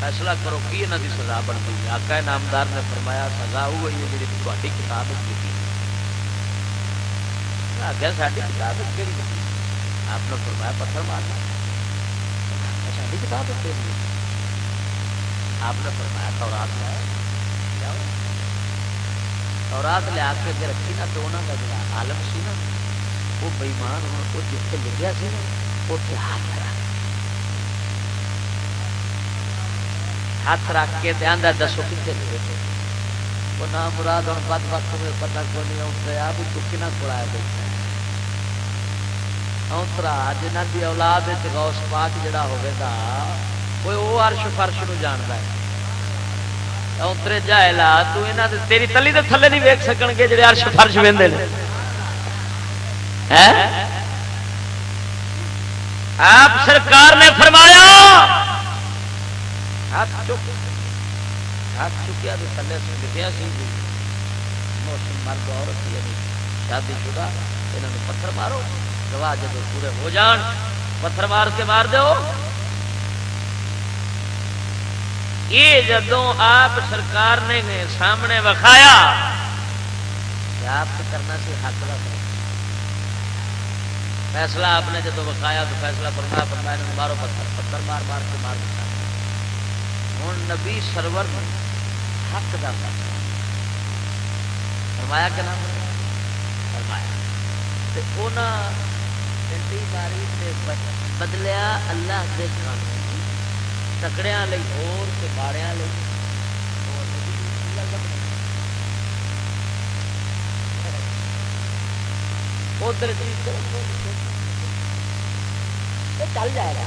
فیصلہ کرو کی انہاں دی سزا بنتی ہے. آقا نامدار نے فرمایا سزا وہی ہے جی تہاڈی کتاب وچ لکھی. آگے ساری کتاب کہڑی آپ نے فرمایا پتھر مارنا ساری کتاب کہڑی آپ نے فرمایا تورات لایا تورات لیا کے اگر رکھی نا تو انہوں کا جڑا عالم سی نا وہ بےمان وہ جتنے لکھا سی نا اتنے ہاتھ رکھ کے آدھا دسو کتنے لگے تھے وہ نام مراد ہوں بد وقت میں پتا کو نہیں آتا بھی تو کہنا کھڑایا بیٹھا اوترا جنہ کی اولاد غوث پاک جڑا ہوئے گا وہ عرش فرش نو جانتا ہے. اوترے جاہلا تو انہاں دے تیری تلی دے تھلے نہیں ویکھ سکن گے جڑے عرش فرش ویندے نے. آپ سرکار نے فرمایا ہاتھ چکیا تو تھلے سے لکھیا سی موسم مرد عورت شادی شدہ انہوں نے پتھر مارو گواہ جب پورے ہو جان پتھر مار کے مار دو. یہ جدوں آپ سرکار نے سامنے وکھایا آپ کرنا سی حق کا فیصلہ. آپ نے جدو وکھایا تو فیصلہ فرمایا مارو پتھر پتھر مار مار کے مار دیا. ہوں نبی سرور حق کا فیصلہ فرمایا کہ نہ فرمایا باری سے بدلیا اللہ کے قانون تکڑیاں لئی اور ماڑیاں لئی ادھر چل جائے گا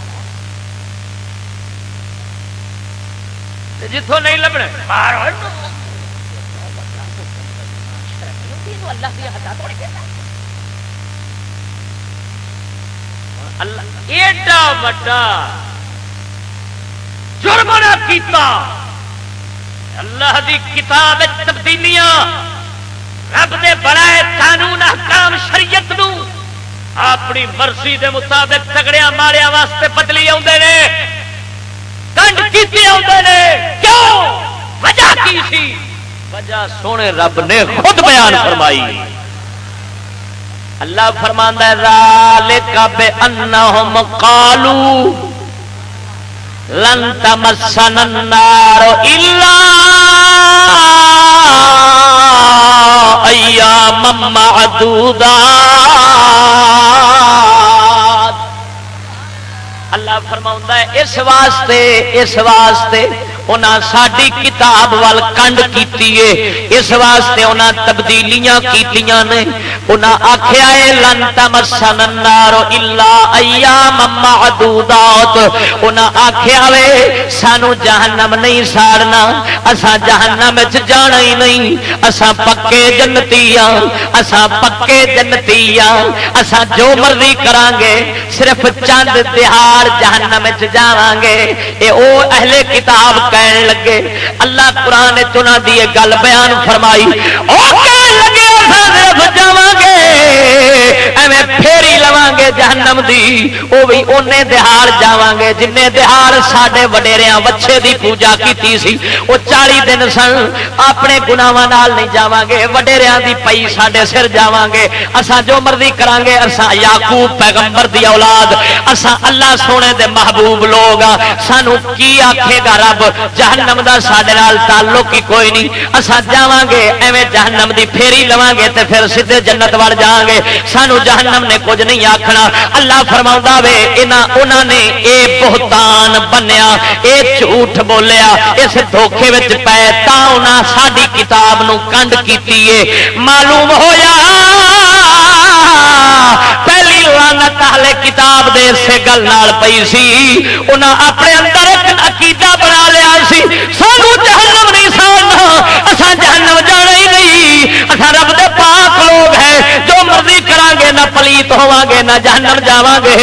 جتوں نہیں لبنے اللہ کی ہٹا توڑ کے اللہ ایڈا بڑا جرم نہ کیتا. اللہ دی کتاب تبدیلیاں رب دے بڑائے قانون احکام شریعت نو اپنی مرضی دے مطابق تگڑیاں ماڑیاں واسطے بدلی آندے نے کنڈ کیتی آندے نے. کیوں وجہ کی سی؟ وجہ سونے رب نے خود بیان فرمائی. اللہ فرماندا ہے ذالک بانہم قالوا لن تمسنا النار الا ایاما معدودات. اللہ فرماؤں ہے اس واسطے انہاں ساڈی کتاب وال کنڈ کیتی ہے اس واسطے انہاں تبدیلیاں کیتیاں نے انہاں آکھیا ہے لن تمسنا النار الا ایام معدودات انہاں آکھیا وے سانو جہنم نہیں ساڑنا اساں جہنم وچ جانا ہی نہیں اساں پکے جنتی ہاں اساں پکے جنتی ہاں اساں جو مرضی کران گے صرف چند دہاڑ جہنم وچ جاواں گے اے او اہل کتاب کہن لگے اللہ قرآن وچ انہاں دی یہ گل بیان فرمائی او کہن لگے اساں صرف جاواں گے ایویں پھیری لواں گے جہنم دی او بھی اونے دہاڑ جاواں گے جننے دہاڑ ساڈے وڈیریاں وچھے دی پوجا کیتی سی او 40 دن سن اپنے گناہاں نال نہیں جاواں گے وڈیریاں دی پئی ساڈے سر جاواں گے اساں جو مرضی کران گے اساں یعقوب پیغمبر دی اولاد اساں اللہ سونے دے محبوب لوگ سانو کی آکھے گا رب جہنم دا ساڈے نال تعلق ہی کوئی نہیں اساں جاواں گے ایویں جہنم دی پھیری لواں گے تے پھر سیدھے جنت وڑ جاواں گے سانو جہنم نے کچھ نہیں آکھنا اللہ فرماوندا وے انہاں نے اے بہتان بنیا اے جھوٹ بولیا اس دھوکے وچ پے تاں انہاں ساڈی کتاب نو کنڈ کیتی ہے معلوم ہویا پہلی لعنت اہل کتاب دے سے گل نال پئی سی انہاں اپنے اندر ایک عقیدہ بنا لیا سی سانو جہنم نہیں ساڑنا اساں جہنم جانا ہی نہیں اساں رب دے پاک لوگ ہیں جو مرضی کران گے نہ پلیت ہوواں گے نہ جہنم جاواں گے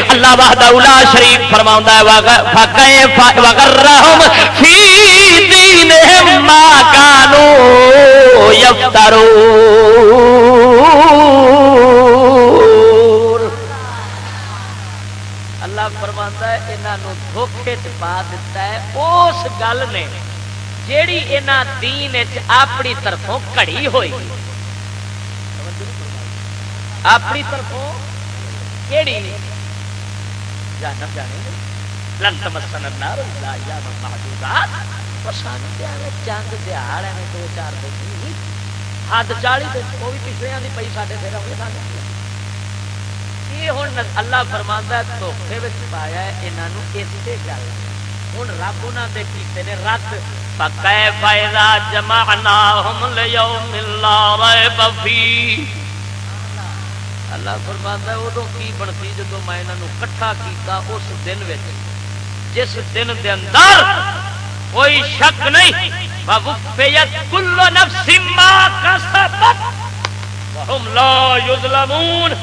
اللہ وحدہ لا شریک فرماوندا ہے فکیف وغرہم فی دینہم ما کانوا یفترون فرماتا ہے انہاں نو دھوکے چ پا دیتا ہے اس گل نے جیڑی انہاں دین وچ اپنی طرفوں کڑی ہوئی اپنی طرفوں کیڑی جہنم جانے لن تمسنا النار الا ایام معدودات پسند تے چند دیہاڑ میں 2-4 دن حد 40 دن وہ بھی پچھلیاں دی پئی ساڈے پھر ہوے ساڈے یہ ہوں اللہ فرماندا ہے دھوکھے وچ پایا ہے انہاں نو اسے گل ہن رب انہاں دے کیتے نے رد فکیف اذا جمعناہم لیوم لا ریب فیہ اللہ فرماندا ہے اودوں کی بنتی جدوں میں انہاں نو اکٹھا کیتا اس دن وچ جس دن دے اندر کوئی شک نہیں ووفیت کل نفس ما کسبت وهم لا یظلمون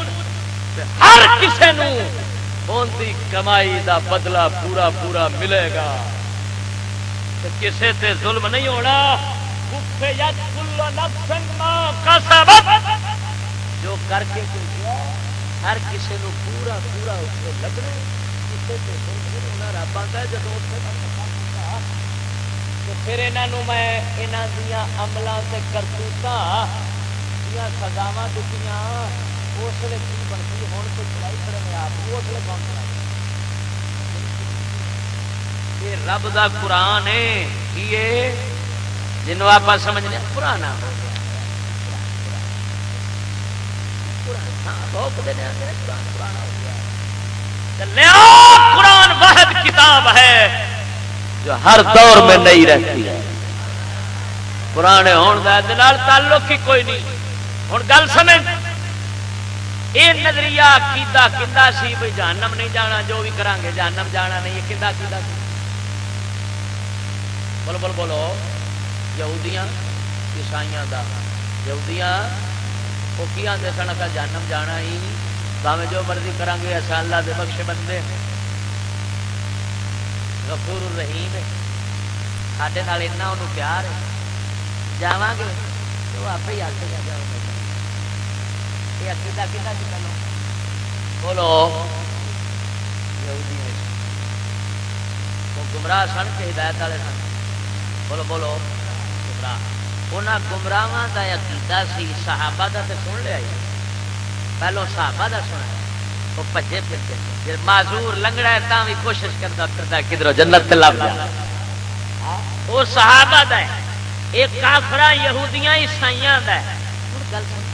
ہر کسی نو ان کی کمائی دا بدلہ پورا پورا ملے گا کسی تے ظلم نہیں ہونا کل نفس ما کسبت جو کر کے ہر کسی نو پورا پورا اس کو لگنا کسی تے ظلم نہیں ہونا رب آتا ہے جب تو پھر انہوں میں انہاں دیاں عملاں تے کرتوتاں دیاں سزاواں دتیاں اس لیے کی بنتی ہوں تو چلائی کرے میں آپ اس لیے کون چلائی یہ رب دا قرآن ہے یہ جنوں آپ سمجھنے پرانا ہو گیا قرآن واحد کتاب ہے جو ہر دور میں نہیں رہتی ہے پرانے ہونے کا تعلق ہی کوئی نہیں ہوں گل سمجھ یہ نظریہ عقیدہ کدا سی بھائی جہنم نہیں جانا جو بھی کران گے جہنم جانا نہیں یہ کدا عقیدہ سی بولو بولو بولو یہودیاں عیسائیاں دا یہودیاں وہ کی آتے سن کا جہنم جانا ہی باویں جو مرضی کران گے ایسا اللہ دے بخشے بندے غفور الرحیم ہے ساڈے نال اتنا انہوں پیار ہے جاواں گے تو آپ ہی آتے جا یہ عقیدہ کدا سی پہلو بولو یہودی وہ گمراہ سن کے ہدایت والے سن بولو بولو گمراہ انہاں گمراہاں دا عقیدہ سی صحابہ دا تے سن لیا پہلو صحابہ دا سنا وہ بھجے پھرتے جے معذور لنگڑا ہے تاں بھی کوشش کرتا کدھروں جنت تے لب جائے وہ صحابہ دا ہے ایک کافراں یہودیاں عیسائیاں دا ہے ہن گل سن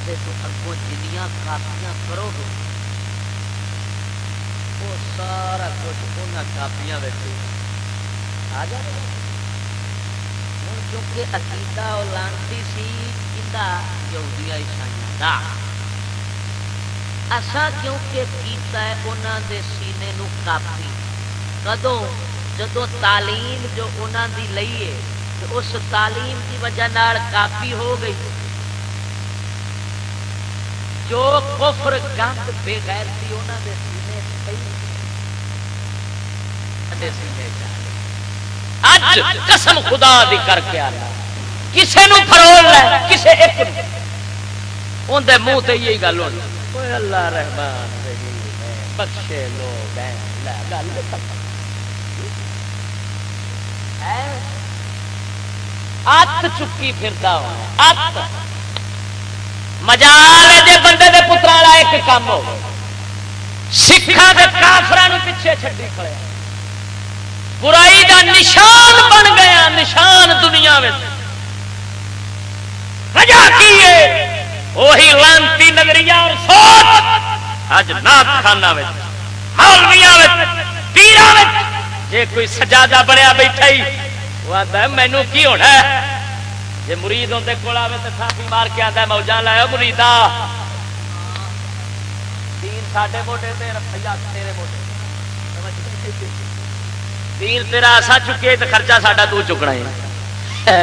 تو اگوں جنیاں کافیاں کرو گے وہ سارا کچھ انہاں کاپیاں آ جائے کیونکہ عقیدہ اور لانتی سی یہودیاں عیسائیاں دا اسا کیونکہ کیتا ہے انہاں دے سینے نو کاپی کدوں جدوں تعلیم جو انہاں دی لئیے تو اس تعلیم کی وجہ نال کاپی ہو گئی جو کفر گند بے غیرتی انہاں دے سینے پئی سینے اج قسم خدا دی کر کے آنا کسے نو فرول لے کسے ایک ان دے منہ تے یہی گل ہونی کوئی اللہ رحمان رحیم ہے بخشے لوگ ہیں لا گل ات چکی پھردا ہوں ات مجال دے بندے دے پتراں والا ایک کام ہو سکھاں دے کافراں نو پیچھے چھڈی کھڑے برائی دا نشان بن گیا نشان دنیا میں وجہ کی ہے وہی لانتی نظریہ اور سوچ اج نات خانہ میں مولویاں میں پیراں میں جے کوئی سجادہ بنیا بیٹھا ہی وہ آتا ہے مینوں کی ہونا ہے جے مرید ہوندے کول آوے تے تھاپی مار کے آندا ہے موجاں لایا مریدا دین ساڈے موٹے تے روپیہ تیرے موٹے دین تیرا اسا چکے تو خرچہ ساڈا تو چکنا ہے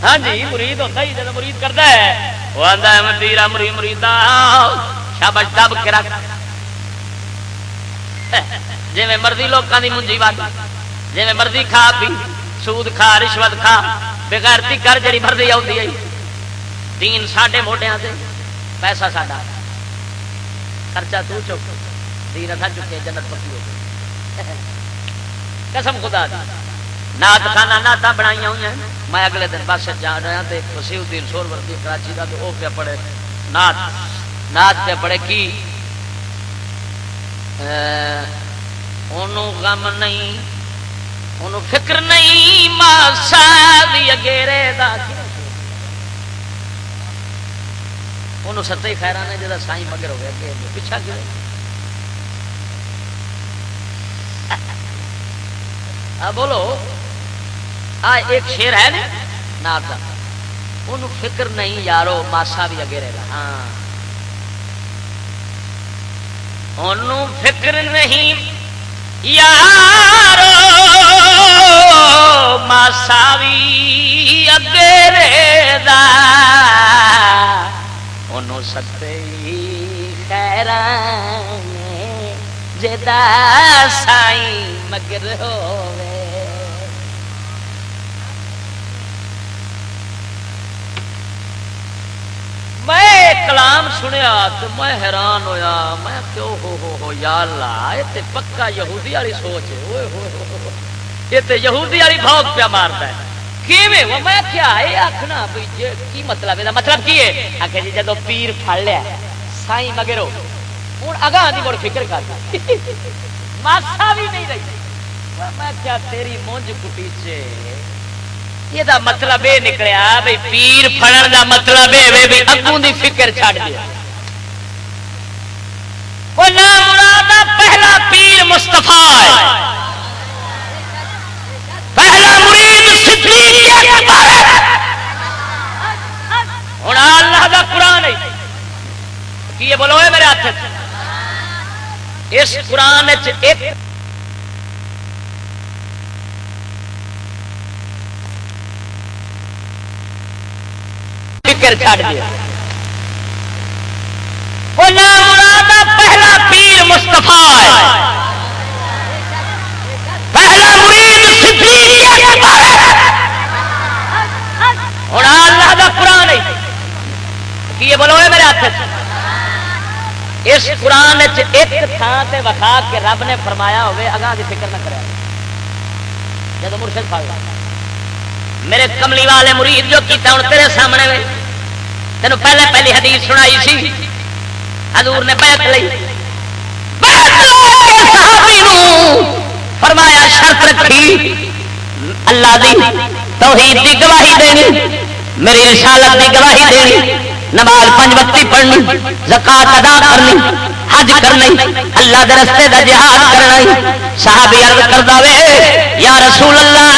ہاں جی مرید ہوتا ہی جب مرید کرتا ہے وہ آتا ہے میں پیرا مریدا شاباش دب کے رکھ جی میں مرضی لوگوں کی منجی وگ جی میں مرضی کھا پی سود کھا رشوت کھا بغیرتی کر جی مرضی آتی ہے دین ساڈے موڈیاں سے پیسہ ساڈا خرچہ تو چک دین اتھا چکے جنت پکی ہو گئی قسم خدا دی نات خانہ نعتاں بنائی ہوئی ہیں میں اگلے دن بس جا رہا تو وسیع الدین سہروردی کراچی کا تو وہ پہ پڑھے نعت پہ پڑھے کی انہوں غم نہیں انہوں فکر نہیں ماسا دی اگیرے دا انہوں ستے خیرانے جدا سائیں مگر ہوئے کہ پیچھا گرے بولو ایک شیر ہے نا نات کا ان فکر نہیں یارو ماسا بھی اگے رہے گا ان فکر نہیں یارو ماسا بھی اگے رہے گا ان ستے خیران جدا سائیں مگر ہوے میں کلام سنیا تو میں حیران ہویا میں کیوں ہو یا اللہ یہ تے پکا یہودی والی سوچ ہے یہ تے یہودی والی بھوک پیا مارتا ہے کیویں وہ میں کیا ہے آکھنا بھئی کی مطلب ہے مطلب کی ہے آکھے جی جدو پیر پھڑ لیا سائیں مگر ہو ہوں اگاں دی مڑ فکر کر ماسا بھی نہیں رہی میں کیا تیری مونج کٹی چے یہ دا مطلب یہ نکلیا بھئی پیر پھڑن دا مطلب ہے بھی اگوں دی فکر چھڈ دیا او نا مراد پہلا پیر مصطفیٰ ہے پہلا مرید صدیق اکبر ہے ہن اللہ دا قرآن ہے کی بولو ہے میرے ہاتھ اس قرآن ایک فکر چھڑ دیا پہلا پیر مصطفیٰ ہے پہلا مرید صدیق اکبر ہے اور اللہ دا قرآن ہے کی بولو ہے میرے ہاتھ اس قرآن ایک تھان سے وکھا کے رب نے فرمایا ہوئے اگاں دی فکر نہ کرے جب مرشد پھڑ میرے کملی والے مرید جو کیتا ہوں تیرے سامنے میں تینوں پہلے پہلی حدیث سنائی سی حضور نے بیعت لئی صحابی نو فرمایا شرط رکھی اللہ دی توحید دی گواہی دینی میری رسالت دی گواہی دینی نماز 5 وقتی پڑھنی زکات ادا کرنی حج کرنا اللہ دے رستے دا جہاد کرنا صحابی عرض کردا وے یا رسول اللہ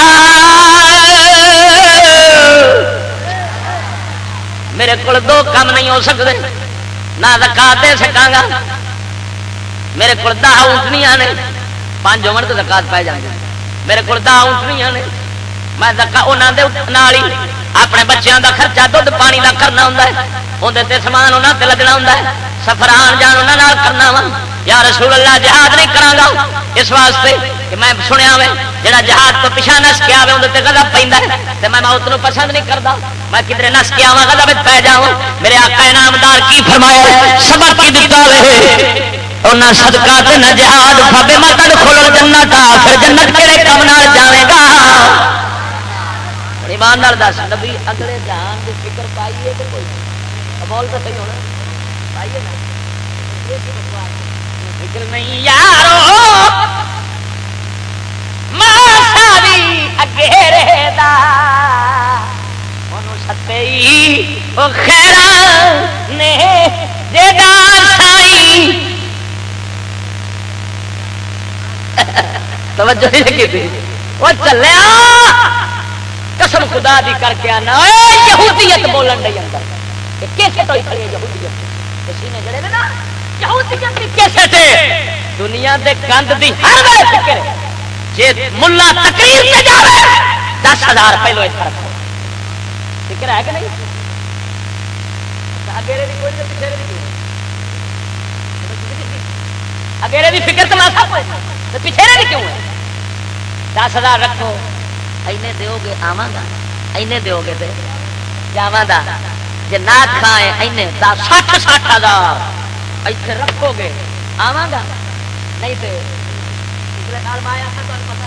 میرے کو دو کام نہیں ہو سکتے نہ زکات دے سکاں گا میرے کو 10 اونٹنیاں نے 5 عمر تو زکات پائے جاندی میرے کو 10 اونٹنیاں نے میں زکات انہاں دے نال ہی اپنے بچیاں دا خرچہ دودھ پانی دا کرنا ہوندا ہے اون تے سامان انہاں تے لگنا ہوندا ہے سفر آن جان انہاں نال کرنا وا یا رسول اللہ جہاد نہیں کراں گا اس واسطے کہ میں سنیا وے جڑا جہاد تو پیچھے نس کے آوے اون تے غضب پیندا ہے تے میں موت نو پسند نہیں کردا میں کدھر نس کے آواں غضب وچ پے جاواں میرے آقا انعامدار کی فرمایا سبق کی دتا ہے انہاں صدقہ تے نہ جہاد فبے متن کھول جنت پھر جنت کیڑے کم نال جاوے گا ایمان نال دس نبی اگلے جہان دی فکر پائیے تے کوئی مول تو صحیح ہونا پائیے نا فکر نہیں یارو ماساوی اگیرے دا اونوں ستئی او خیراں نے جدا سائی توجہ نہیں کی وہ چلیا قسم خدا دی کر کے آنا اے یہودیت بولن دے اندر کیسے تو کھڑی یہودیت اسی نے جڑے نا یہودیت دی کیسے تے دنیا دے گند دی ہر وے فکر جے ملا تقریر تے جاوے 10,000 پہلو اس طرف فکر ہے کہ نہیں اگیرے دی کوئی پیچھے دی اگیرے دی فکر تو ماسا کوئی تے پیچھے دی کیوں ہے 10,000 رکھو اینے دیو گے آواں گا اینے دیو گے تے جاواں دا جے نہ کھائے اینے 60,000 ایتھے رکھو گے آواں گا نہیں تے پچھلے سال میں آیا تھا تو پتہ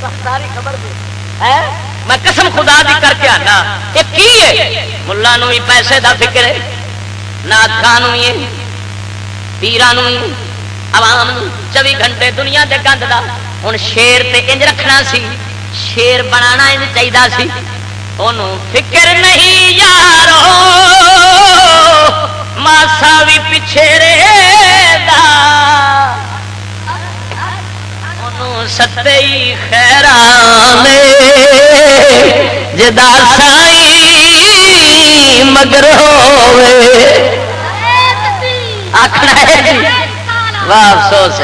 نہیں ساری خبر دی ہے میں قسم خدا دی کر کے آنا کہ کی ہے ملا نو ہی پیسے دا فکر ہے نات خان نو ہی پیراں نو عوام 24 گھنٹے دنیا دے گند دا ہن شیر تے انج رکھنا سی شیر بنانا انج چاہیدا سی اونوں فکر نہیں یارو ماسا وی پچھڑے دا اونوں ستئی خیراں نے جدا سائی مگر ہوے آکھنا ہے واہ افسوس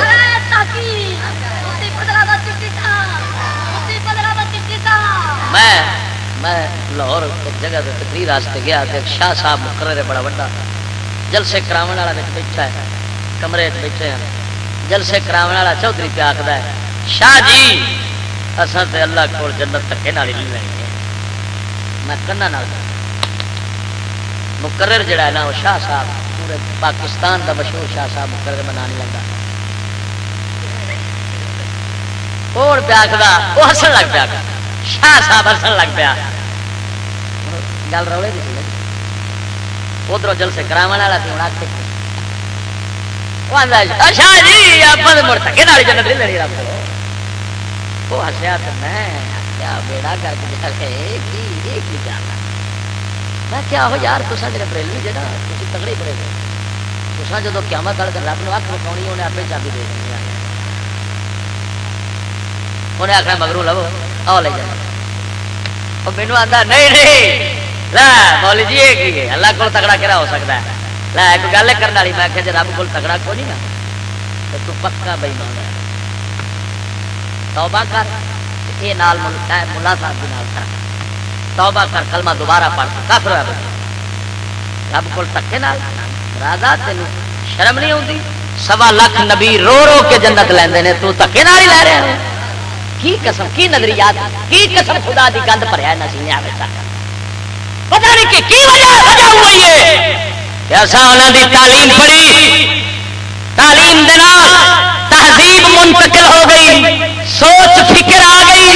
میں لاہور ایک جگہ سے تقریر واسطے گیا ایک شاہ صاحب مقرر ہے بڑا بڑا جلسے کراون والا بیٹھا ہے کمرے بیٹھے ہیں جلسے کراون والا چودھری پہ آخر ہے شاہ جی اصل تے اللہ کو جنت تکے نال ہی نہیں لینی میں کنا نال مقرر جڑا ہے نا وہ شاہ صاحب پورے پاکستان دا مشہور شاہ صاحب مقرر بنا نہیں لگا کون پہ آخر وہ ہسن لگ پیا شاہ صاحب ہسن لگ پیا گل روڑے دی ادھر جلسے کراون والا سی ہوں آخ شاہ جی آپ مڑ تھکے نال جنت نہیں لینی رب وہ ہسیا تو میں کیا بیڑا کر کے میں کیا ہو یار تصا جی بریلوی جا تھی تگڑے بڑے تصا جب قیامت کر رب نے اکھ لکھاؤنی انہیں آپ چابی دے دی انہیں آخنا مگروں لو آ لے جانا وہ مینو آتا نہیں نہیں مولی جی یہ کی ہے اللہ کو تگڑا کہڑا ہو سکتا ہے لا ایک گل کرنے والی میں کہ رب کو تگڑا کو نہیں نا تو پکا بے ایمان ہے توبہ کر یہ نال ملا صاحب کے نال کر توبہ کر کلمہ دوبارہ پڑھ کافر ہو رب کو تکے نال راضا تینوں شرم نہیں ہوندی 1.25 لاکھ نبی رو رو کے جنت لیندے نے تو تکے نال ہی لے رہے ہیں کی قسم کی نظریات کی قسم خدا دی گند بھریا نسینے آوے پتہ نہیں کہ کی وجہ ہوئی ہے کہ اساں انہاں دی تعلیم پڑھی تعلیم دے نال تہذیب منتقل ہو گئی سوچ فکر آ گئی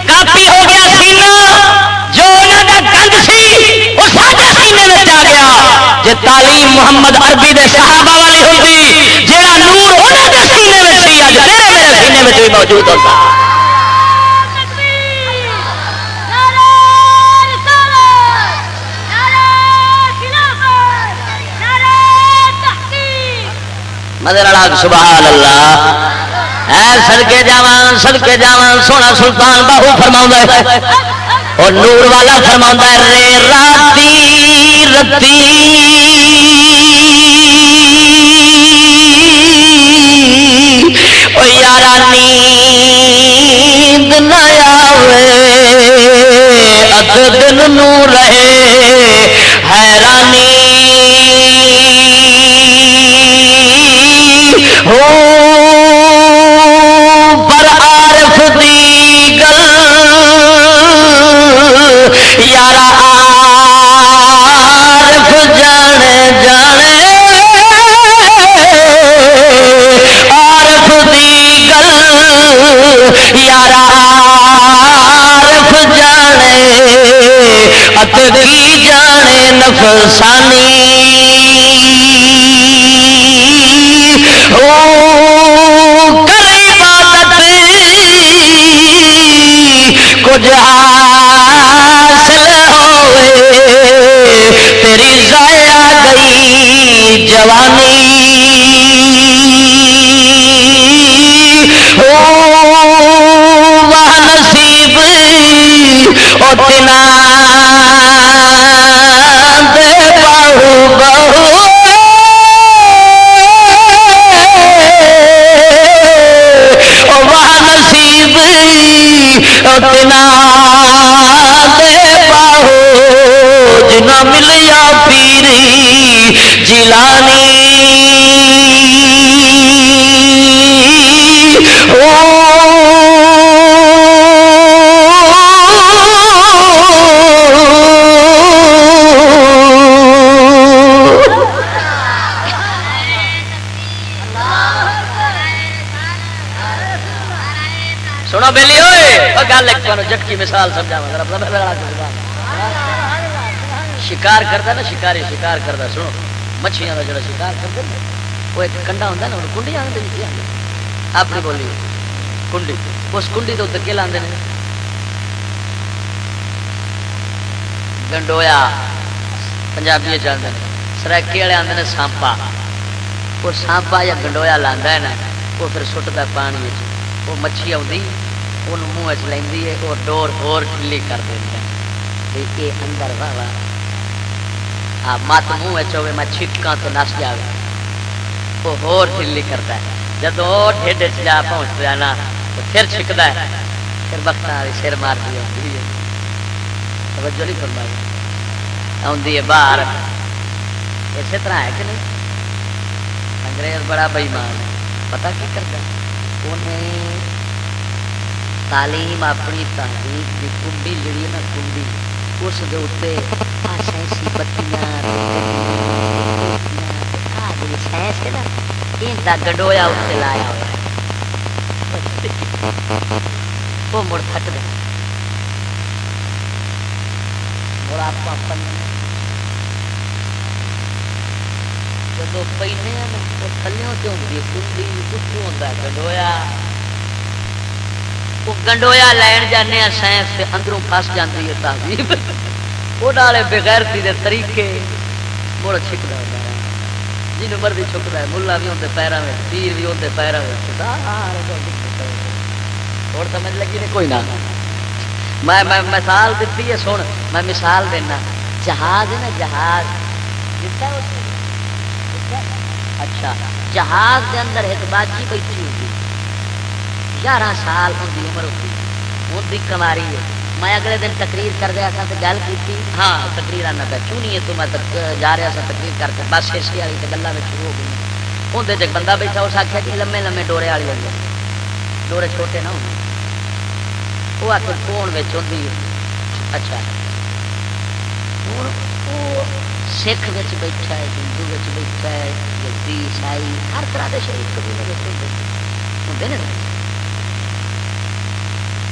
کافی ہو گیا سینہ جو انہاں دا گند سی وہ ساڈے سینے وچ آ گیا جے تعلیم محمد عربی دے صحابہ والی ہوندی جیڑا نور انہاں دے سینے وچ سی اج تیرے میرے سینے وچ بھی موجود ہوتا مدر الحق سبحان اللہ صدقے جاواں سونا سلطان باہو فرماؤں ہے اور نور والا فرماؤں ہے رے راتی رتی او یارا نیند نہ آوے اد دن نو رہے حیرانی ہو پر عارف دی گل یارا عارف جانے عارف دی گل یارا عارف جانے اتکی جانے نفسانی کچھ حاصل ہوئے تیری ضائع گئی جوانی وہ نصیب او تنا دے بہو بہو اتنا دے باہو جنا ملیا پیری جیلانی سنو بیلی ہوئے گل ایک جٹکی مثال سمجھا شکار کرتا نا شکاری شکار کرتا سنو مچھلیاں کا جڑا شکار کرتے وہ ایک کنڈا ہوتا نا کنڈی آتے اپنی بولی کنڈی اس کنڈی کے اتنے کل آتے ہیں گنڈویا پنجابی چلتے ہیں سرائکی والے آتے ہیں سانپا وہ سانپا یا گنڈویا لانا ہے نا وہ پھر سٹتا پانی وہ مچھلی آتی وہ منہ چ لینی ہے اور ڈور ہور ڈھلی کر دینا یہ اندر واہ مت منہ ہوے میں چھٹکاں تو نس جائے وہ ہور ڈھلی کرتا ہے جب ڈھڈ چ جا پہنچتا ہے نا تو پھر چھکتا ہے پھر بخت والی سر مار دی آتی ہے توجہ نہیں فرمائی آتی ہے باہر اسی طرح ہے کہ نہیں انگریز بڑا بےمان ہے پتا کی کرتا انہیں تعلیم اپنی تحقیق کی کنڈی جڑی ہے نا کنڈی اس دے اتنے سائنسی بتیاں سائنس ہے نا یہ گڈویا اتنے لایا ہوا وہ مڑ تھک دے مڑ آپ جب پہنے وہ تھلوں سے ہوتی ہے کنڈی کچھ ہوتا ہے گڈویا وہ گنڈویا لین جانے سائنس سے اندروں پھس جاتی ہے تہذیب وہ ڈالے بغیرتی دے طریقے مڑ چھکتا ہوتا ہے جن مرضی چھکتا ہے ملا بھی ہوتے پیروں میں پیر بھی ہوتے پیروں میں اور سمجھ لگی نہیں کوئی نہ میں مثال دیتی ہے سن میں مثال دینا جہاز ہے نا جہاز اچھا جہاز کے اندر ایک باجی بیٹھی ہوتی 11 سال ان کی عمر ہوتی ان کی کماری ہے میں اگلے دن تقریر کر رہا تھا تو گل کی ہاں تقریر آنا پہ کیوں نہیں ہے تو میں جا رہا تھا تقریر کر کے بس اسی والی تو گلوں میں شروع ہو گئی اندر ایک بندہ بیٹھا اس آخیا کہ لمے لمے ڈورے والی ہوئی ڈورے چھوٹے نہ ہونے وہ آ کے فون میں ہوتی اچھا سکھ بیٹھا ہے ہندو بیٹھا ہے یہودی عیسائی ہر طرح کے شریف قبیلے ہوتے ہیں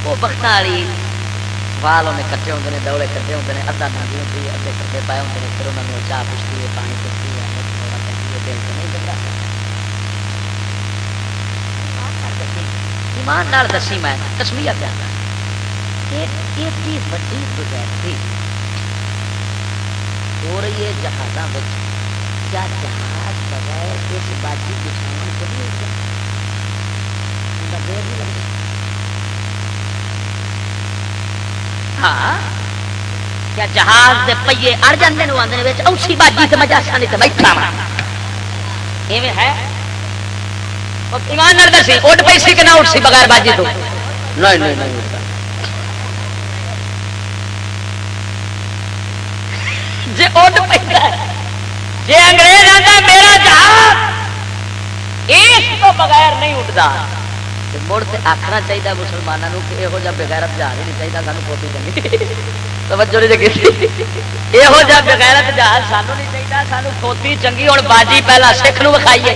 وہ بخت والی وال انہیں کٹے ہوتے ہیں دوڑے کٹے ہوتے ہیں ادھا ناندی ہوتی ہے ادھے کٹے پائے ہوتے ہیں پھر انہوں نے چاہ پوچھتی ہے پانی پوچھتی ہے دل سے نہیں دتا ایمان نال دسی میں تسمیہ پہ ایڈی وڈی بغیرتی ہو رہی ہے جہازوں کیا جہاز بغیر اس باجی بچھاؤ کو نہیں ہوتا؟ دیر نہیں لگتی؟ ہاں کیا جہاز دے پہیے اڑ جاندے نے آندے نے وچ اوسی باجی تے مجاسا نہیں تے بیٹھا وا ایویں ہے؟ او ایمان نال دسی اڑ پئی سی کہ نہ اڑ سی بغیر باجی تو؟ نہیں نہیں نہیں جی اڈ پہ جی انگریز آتا میرا جہاز اس تو بغیر نہیں اٹھتا مڑ سے آخنا چاہیے مسلمانوں کہ یہو جہاں بغیرت جہاز ہی نہیں چاہیے سانو کھوتی چنگی توجہ نہیں دیکھی یہو جہاں بغیرت جہاز سانو نہیں چاہیے سانو کھوتی چنگی اور باجی پہلا سکھ نو وکھائیے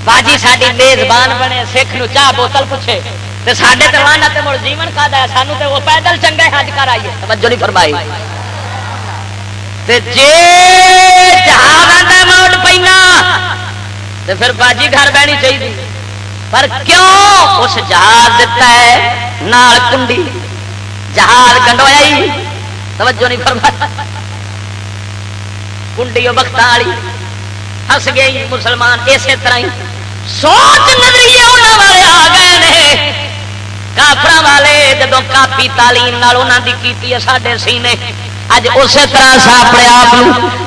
باجی ساری میزبان بنے سکھ نو چاہ بوتل پوچھے تو سارے تو وانا تو مڑ جیون کا ہے سانو تو وہ پیدل چنگے حج کر آئیے توجہ نہیں فرمائی جی جہاز آتا موٹ پینا تو پھر باجی گھر بہنی چاہیے پر کیوں اس جہاز دیتا ہے نال کنڈی جہاز گنڈویا ہی توجہ نہیں فرمایا کنڈی وقت والی ہس گئی مسلمان اسی طرح ہی سوچ نظریے ہونے والے آ گئے نے کافر والے جدو کاپی تعلیم انہوں کی کیتی ہے ساڈے سینے اج اسی طرح سا اپنے آپ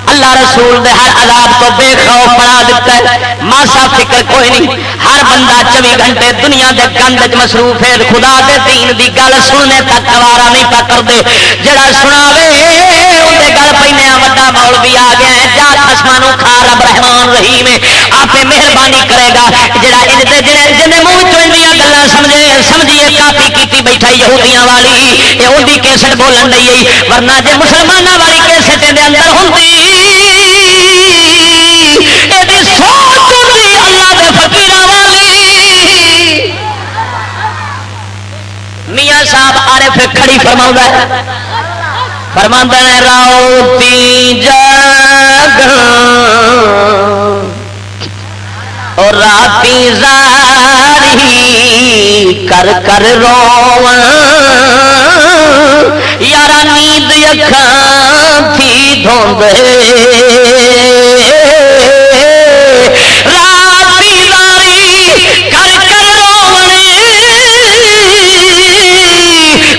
اللہ رسول دے ہر عذاب تو بے خوف بنا دیتا ہے ماسا فکر کوئی نہیں ہر بندہ 24 گھنٹے دنیا دے گند مصروف ہے خدا دے دین دی گل سننے تک گوارا نہیں پا کرتے جڑا سناوے اندے گل پینے وڈا مولوی آ گیا ہے جا خسمانو کھا رب رحمان رحیم آپ مہربانی کرے گا جڑا جن منہ چوندیاں گلاں سمجھیے کاپی کیتی بیٹھا یہودیاں والی یہ اودی کیسٹ بولن لئی ورنہ جے مسلمانوں والی کیسٹ دے اندر ہوندی ایدی سوچ ہوندی اللہ دے فقیراں والی میاں صاحب عارف کھڑی فرماوندا ہے فرماندا ہے راوتی جاگاں اور راتی زاری کر کر روواں یارا نیند اکھاں تھی دھوندے راتی زاری کر کر روونے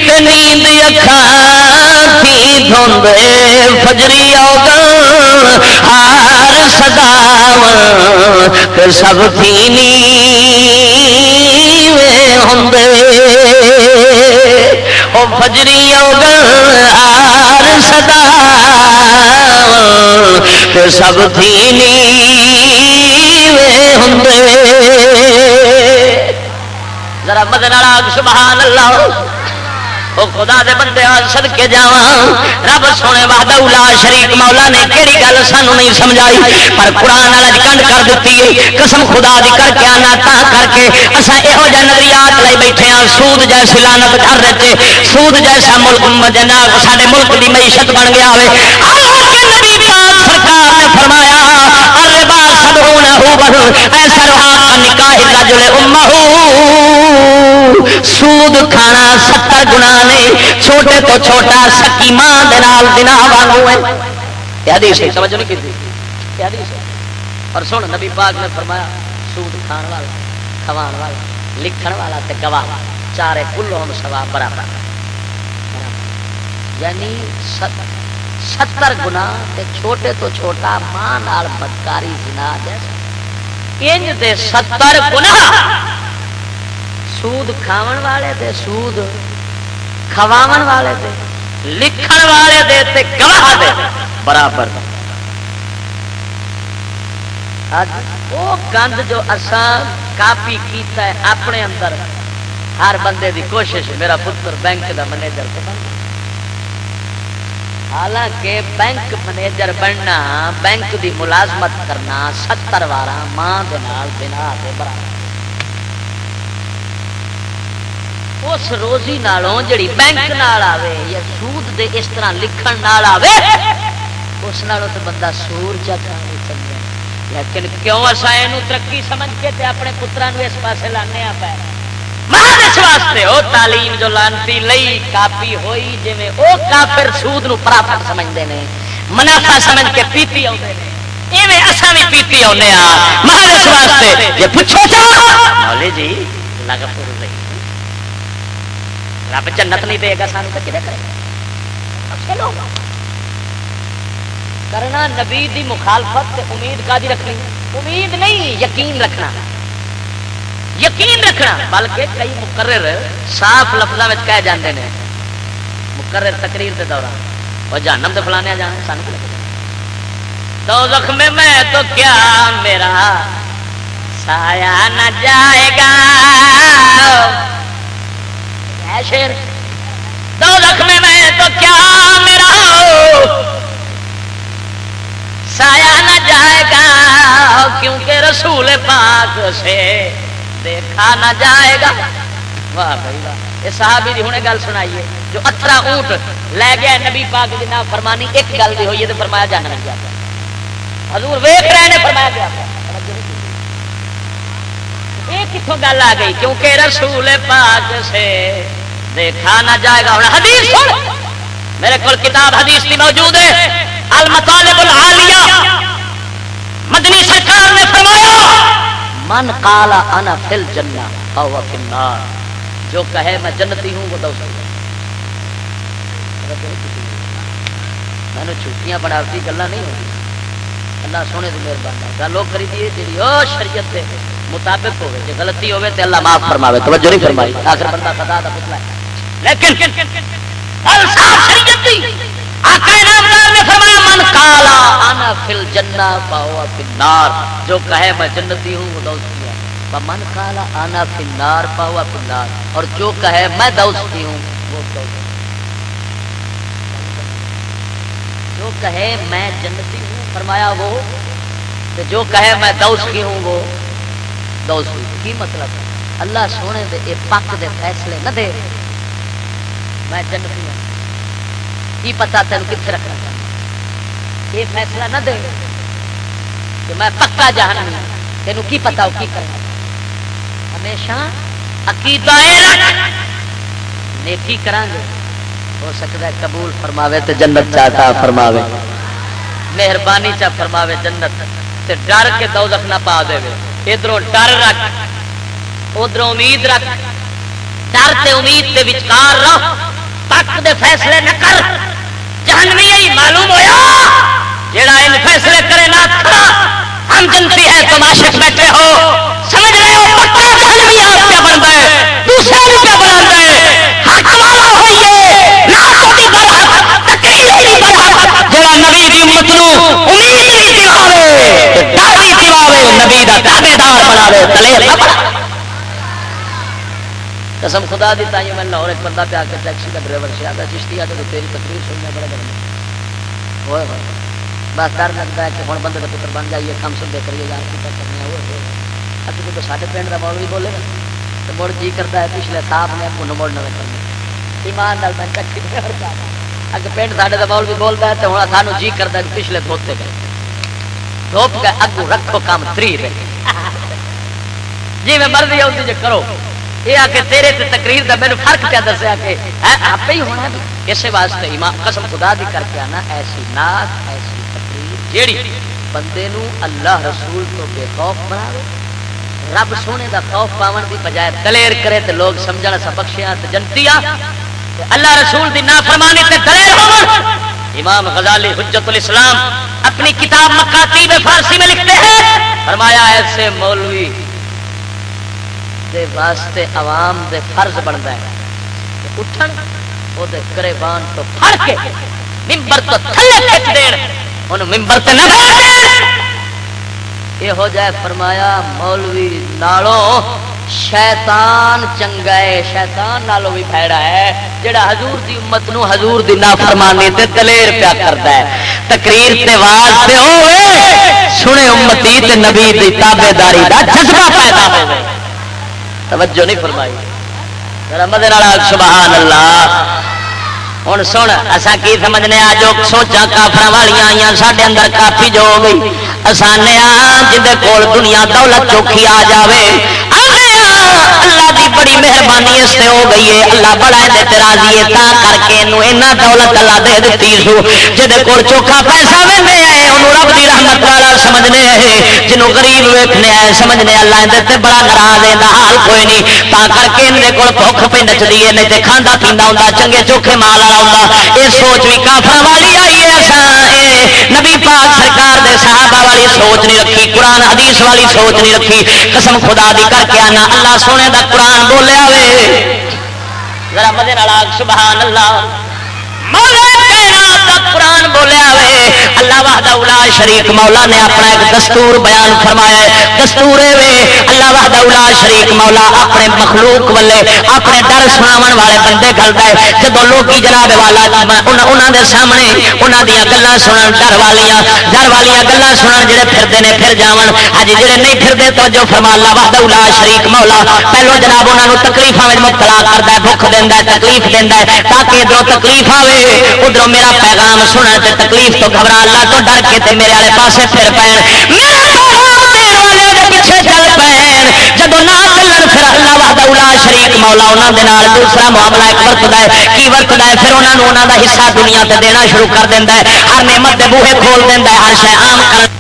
تے نیند اکھاں تھی دھوندے فجری اوگاں ہار صداواں تے سب تھی نیویں ہوندے او فجری اوگاں ہار صداواں تے سب تھی نیویں ہوندے ذرا مدن آگ سبحان اللہ او خدا دے بندے صدقے جاواں رب سونے وحدہ لا شریک مولا نے کیڑی گل سانو نہیں سمجھائی پر قرآن والا کنڈ کر دیتی ہے قسم خدا دی کر کے آنا تا کر کے اساں یہو جہے نظریات لے بیٹھے ہاں سود جیسی لعنت گھر رچے سود جیسا ملک جناب سارے ملک دی معیشت بن گیا ہوئے حالانکہ نبی پاک سرکار نے فرمایا الربا سبعونہ بہو ایسا رہا کا نکاح الرجل امہ سود کھانا 70 گناہ نے چھوٹے تو چھوٹا سکی ماں دے نال دنا وانگو ہے یہ حدیث ہے سمجھو نہیں کیتی یہ حدیث ہے اور سن نبی پاک نے فرمایا سود کھان والا کھوان والا لکھن والا تے گواہ چارے کلہم سوا برابر یعنی 70 گناہ تے چھوٹے تو چھوٹا ماں نال بدکاری زنا جیسا انج دے 70 گناہ سود کھاون والے دے سود کھواون والے دے لکھن والے دے تے گواہ دے برابر وہ گند جو اساں کاپی کیتا ہے اپنے اندر ہر بندے دی کوشش میرا پتر بینک دا منیجر بننا حالانکہ بینک منیجر بننا بینک دی ملازمت کرنا 70 وارا ماں دے نال بنا دے برابر اس روزی نالوں جڑی بینک نال آوے یا سود دے اس طرح لکھن نال آوے اس نالوں تو بندہ سور چکا چلے لیکن کیوں اساں اینو ترقی سمجھ کے تے اپنے پتراں نو اس پاسے لانے آ پے مہر اس واسطے او تعلیم جو لانتی لئی کاپی ہوئی جویں او کافر سود نو پرافٹ سمجھدے نے منافع سمجھ کے پیتی آوندے نے ایویں اساں بھی پیتی آنے محل اس واسطے جے پوچھو چا مولوی جی لگ پور نہیں رب جنت نہیں دے گا سانو تے کدے کرے چلو کرنا نبی دی مخالفت تے امید کا دی رکھنی امید نہیں یقین رکھنا یقین رکھنا بلکہ کئی مقرر صاف لفظوں میں کہہ جاندے نے مقرر تقریر کے دوران اور جہنم دے فلانے جانا سانو دوزخ میں تو کیا میرا سایہ نہ جائے گا شیر دوزخ میں تو کیا میرا سایہ نہ جائے گا کیونکہ رسول پاک سے دیکھا نہ جائے گا. واہ بھائی واہ. یہ صحابی دی ہنے گل سنائیے جو 18 اونٹ لے گیا نبی پاک دی نا فرمانی ایک گل دی ہوئی تے فرمایا جانا نہیں جاتا. حضور ویکھ رہے نے فرمایا گیا یہ کتوں گل آ گئی کیونکہ رسول پاک سے دیکھا نہ جائے گا. حدیث سن میرے کول کتاب حدیث کی موجود ہے المطالب العالیہ. مدنی سرکار نے فرمایا من قال انا فی الجنہ فهو فی النار. جو کہے میں جنتی ہوں وہ دوزخ میں. میں نے چھٹیاں بناوٹی گلاں نہیں ہوتی. اللہ سونے دی مہربانی گل وہ کری دی جی او شریعت دے مطابق ہوے جے غلطی ہوے تے اللہ معاف فرماوے. توجہ نہیں فرمائی. آخر بندہ خدا دا پتلا ہے لیکن الصاف شریعت دی آقا نامدار نے فرمایا من قال انا فی الجنہ فهو فی النار. جو کہے میں جنتی ہوں وہ دوزخی ہے. ومن قال انا فی النار فهو فی النار. اور جو کہے میں دوزخی ہوں وہ دوزخی. جو کہے میں جنتی ہوں فرمایا وہ جو کہے میں دوزخی ہوں وہ دوزخی. کی مطلب اللہ سونے دے اے پاک دے فیصلے نہ دے میں جنتی ہوں کی پتا تین کتنے رکھنا چاہتا. یہ فیصلہ نہ دے کہ میں پکا جہنمی ہوں تینوں کی پتا کی کرنا. ہمیشہ عقیدہ نیکی کریں گے ہو سکتا ہے قبول فرماوے تے جنت چاہتا فرماوے مہربانی چا فرماوے جنت تے ڈر کے دوزخ نہ پا دے. ادھروں ڈر رکھ ادھروں امید رکھ. ڈر تے امید دے وچکار رہ پاک دے فیصلے نہ کر. جہنمی یہی معلوم ہویا جیڑا ان فیصلے کرے نہ کھڑا ہم جنسی ہے تم عاشق بیٹھے ہو سمجھ رہے ہو پکا جہنمی آپ کیا بنتا ہے دوسرے بھی کیا بناتا ہے. حق والا ہوئیے نہ کوئی برحق تقریر نہیں برحق جیڑا نبی دی امت نو امید بھی دلاوے ڈر بھی دلاوے نبی دا تابعدار بناوے دلیر نہ بنا. قسم خدا دی تائیں میں لاہور ایک بندہ پہ آ کے ٹیکسی کا ڈرائیور سے آتا چشتی آتا تو تیری تقریر سننا بڑا بڑا ہوئے بس ڈر لگتا ہے کہ ہوں بندے کا پتر بن جائیے کم سن دے کریے یار کی کرنے وہ ابھی تو سارے پنڈ کا مول بھی بولے تو مڑ جی کرتا ہے پچھلے صاحب نے کو مڑ نہ کرنا ایمان نال میں ٹیکسی ڈرائیور اگر پنڈ ساڈے کا مول بھی بولتا ہے تو ہوں سانو جی کرتا ہے پچھلے دھوتے گئے دھوپ گئے اگو رکھو کام تری جی میں مرضی آؤں جی کرو. یہ آ کے تیرے تے تقریر دا میرے فرق کیا دسیا کہ آپ ہی ہونا بھی اسی واسطے ایمان قسم خدا دی کر کے آنا ایسی نعت ایسی تقریر جیڑی بندے نو اللہ رسول تو بے خوف بناوے رب سونے دا خوف پاون دی بجائے دلیر کرے تے لوگ سمجھنا سا بخشیاں تے جنتیاں تے اللہ رسول دی نافرمانی تے دلیر ہون. امام غزالی حجت الاسلام اپنی کتاب مکاتیب فارسی میں لکھتے ہیں فرمایا ایسے مولوی دے واسطے عوام دے فرض بنتا ہے اٹھن او دے گریبان تو پھڑ کے منبر تو تھلے کھچ دین انہوں منبر تے نہ بیٹھ دین. یہ ہو جائے فرمایا مولوی نالوں شیطان چنگا ہے شیطان نالوں بھی پھیڑا ہے جڑا حضور دی امت نو حضور دی نافرمانی تے دلیر پیا کردا ہے. تقریر تے واز تے ہوے سنے امتی تے نبی دی تابعداری دا جذبہ پیدا ہوے. توجہ نہیں فرمائی ذرا مدے نال سبحان اللہ. ہن سن اساں کی سمجھنے آ جو سوچاں کافراں والیاں آئیاں ساڈے اندر کافی جو ہو گئی اسانے جدے کول دنیا دولت چوکھی آ جاوے اللہ دی بڑی مہربانی اس تے ہو گئی ہے اللہ بڑا دے تے راضی ہے تا کر کے اینو اینا دولت اللہ دے دتی سو جدے کول چوکھا پیسہ ویندے اے اونوں رب دی رحمت والا سمجھنے جنوں غریب ویکھنے آئے سمجھنے اللہ دے تے بڑا ناراض ہے حال کوئی نہیں تا کر کے ان دے کول بھوک پہ نچدی ہے نہیں تے کھاندا پیندا ہوندا چنگے چوکھے مال والا ہوندا اے سوچ بھی کافراں والی آئی ہے اساں نبی پاک سرکار دے صحابہ والی سوچ نہیں رکھی قرآن حدیث والی سوچ نہیں رکھی قسم خدا دی کر کے آنا اللہ سونے دا قرآن بولیا وے ذرا مدے نال آکھ سبحان اللہ مولا کائنات دا قرآن بولیا وے اللہ وحدہ لا شریک مولا نے اپنا ایک دستور بیان فرمایا ہے دستور وے اللہ وحدہ لا شریک مولا اپنے مخلوق والے اپنے ڈر سناون والے بندے گلدا ہے جدوں لوکی جناب والا انہاں دے سامنے انہاں دیاں گلاں سنن ڈر والیاں گلاں سنن جڑے پھردے نے پھر جاون ہجی جڑے نہیں پھردے توجہ فرما اللہ وحدہ لا شریک مولا پہلو جناب انہاں نو تکلیفاں وچ مبتلا کردا ہے بھوک دیندا ہے تکلیف دیندا ہے تاکہ ادھروں تکلیف آوے ادھروں میرا پیغام سنن تے تکلیف تو گھبرا اللہ تو ڈر کے تے میرے والے پاسے پھر پین میرا پیغام دین والے دے پیچھے چل پین جدوں نہ چلن پھر اللہ وحدہ لا شریک مولا انہاں دے نال دوسرا معاملہ ایک ورتدا ہے کی ورتدا ہے پھر انہاں نو انہاں دا حصہ دنیا تے دینا شروع کر دیندا ہے ہر نعمت دے بوہے کھول دیندا ہے ہر شے عام کر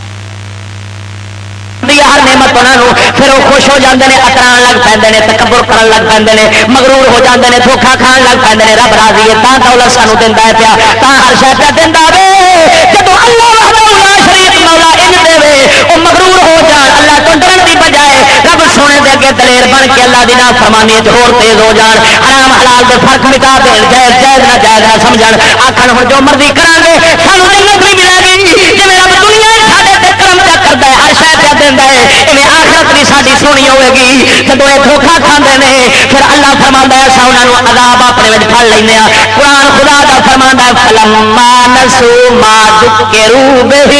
ہر نعمت انہوں پھر وہ خوش ہو جاتے ہیں اکران لگ پہ تکبر کرن لگ پہ مغرور ہو جاتے ہیں دھوکھا کھان لگ پہ رب راضی ہے تا دولت سانو دینا ہے پیا تا ہر شے پہ دینا وے جب اللہ وحدہ لا شریک مولا ان دے وہ مغرور ہو جان اللہ تو ڈرن کی بجائے رب سونے دے اگے دلیر بن کے اللہ دی نافرمانی ہور تیز ہو جان حرام حلال دے فرق مٹا دین جائز جائز نہ جائز نہ سمجھن آکھن ہن جو مرضی کران گے سانو جنت بھی ملے گی جے رب دنیا ساڈے تے کرم چا کردا ہے ہر شے پہ دیندا ہے انہیں آخرت بھی ساری سونی ہوئے گی جب یہ دھوکھا کھاندے نے پھر اللہ فرماندا ہے اساں انہاں نو عذاب اپنے وچ پھڑ لینے ہاں قرآن خدا دا فرماندا ہے فلما نسوا ما ذکروا به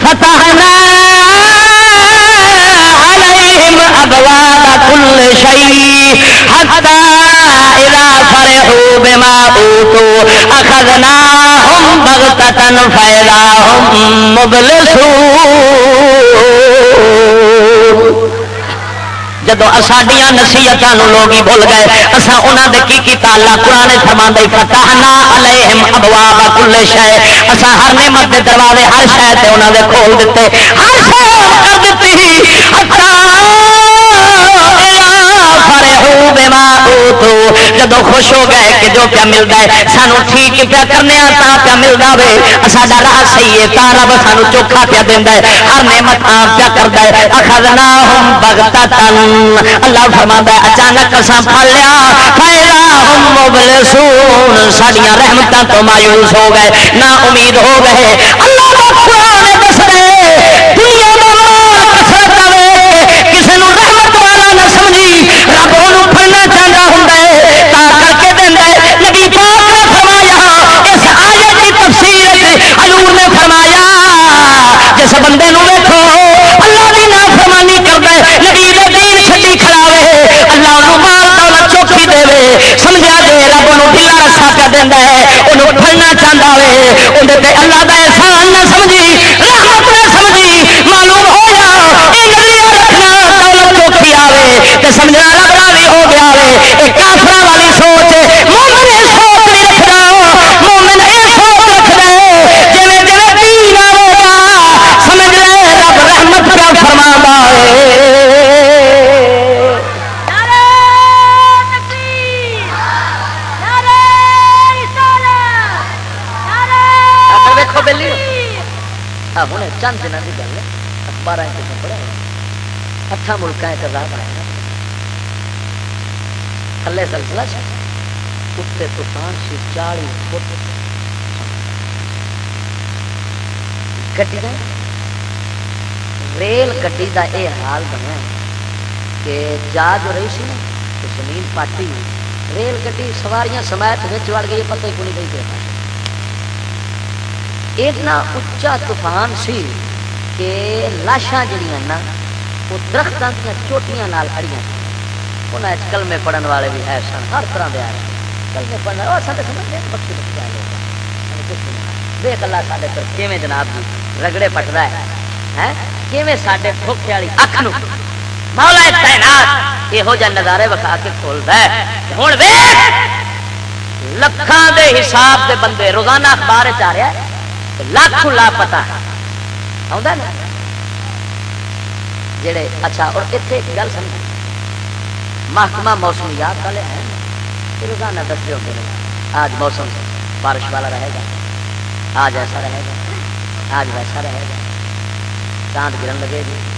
فتحنا عليهم ابواب كل شيء حتى اذا فرحوا بما اوتوا اخذناهم بغتة فإذا هم مبلسون جدو ساڈیاں نصیحتاں نو لوگ ہی بھول گئے اساں انہاں دے کی کیتا اللہ قرآن فرماندا ہے فتحنا علیہم ابواب کل شے اساں ہر نعمت دے دروازے ہر شے تے انہاں دے کھول دتے ہر شے کر دتی حتا فرحوا بما اوتوا جدو خوش ہو گئے کہ جو پیا ملدا ہے سانو ٹھیک پیا کرنے تا پیا ملدا وے ساڈا راہ صحیح ہے تا رب سانو چوکھا پیا دیندا ہے ہر نعمت عام پیا کردا ہے اخذناہم بغتتن اللہ فرماندا ہے اچانک اساں پھڑ لیا فیلا ہم مبلسون ساڈیاں رحمتاں تو مایوس ہو گئے نا امید ہو گئے اللہ دا قرآن دس رہے دنیا دا مال کثرت آوے کسے نو رحمت والا نہ سمجھی رب اونوں پھڑنا چاہندا ہوندا ہے تا کر کے دیندا ہے نبی پاک نے فرمایا اس آیت کی تفسیر حضور نے فرمایا جس بندے نو ویکھو اللہ دی نافرمانی کردا ہے نبی دے دین چھڈی کھڑاوے اللہ نو مال دولت چوکی دے سمجھا دے رب نو ڈھیلا رسا پہ دیندا ہے اونوں پھڑنا چاہندا وے اون تے اللہ دا احسان نہ سمجھی رحمت نہ سمجھی معلوم ہو جا اے نظریہ رکھنا دولت چوکی آوے تے سمجھنا رب راضی ہو گیا وے اے کافراں والی سوچ ہے مومن اے سوچ نہیں رکھدا مومن اے سوچ رکھدا ہے جویں جویں دین آوے گا سمجھ لے رب رحمت کا فرماندا ہے ہوں چند دنوں کی گل ہے 12 پڑھا 8 ملک راہ بنایا تھلے سلسلہ اتنے طوفان سی 40 فٹ گڈیاں ریل گڈی کا یہ حال بنیا کہ جا جو رہی سی نا تو زمین پاٹی ریل گڈی سواریاں سمایت وچ وڑ گئی پتہ ہی کوئی نہیں دے اتنا اچا طوفان سی کہ لاشاں جڑیاں نا وہ درختوں دیا چوٹیاں نال اڑیاں انہاں وچ کلمے پڑھن والے بھی ہے سن ہر طرح دے آئے کلمے پڑھن اور ساڈے سمجھدے بخشی بخشی آ لوگ دیکھ اللہ ساڈے تے کیویں جناب جی رگڑے پٹدا ہے کیویں ساڈے دھوکھے والی اکھ نو مولا کائنات یہو جہے نظارے وکھا کے کھولدا ہے ہن ویکھ لکھاں دے حساب دے بندے روزانہ اخبار وچ آ رہا ہے لاکھوں لاپتا آਉਂدا نا جڑے اچھا اور اتنے ایک گل سمجھ محکمہ موسمیات والے ہیں روزانہ دستے ہوتے ہیں آج موسم بارش والا رہے گا، آج ایسا رہے گا، آج ویسا رہے گا، چاند گرن لگے گی،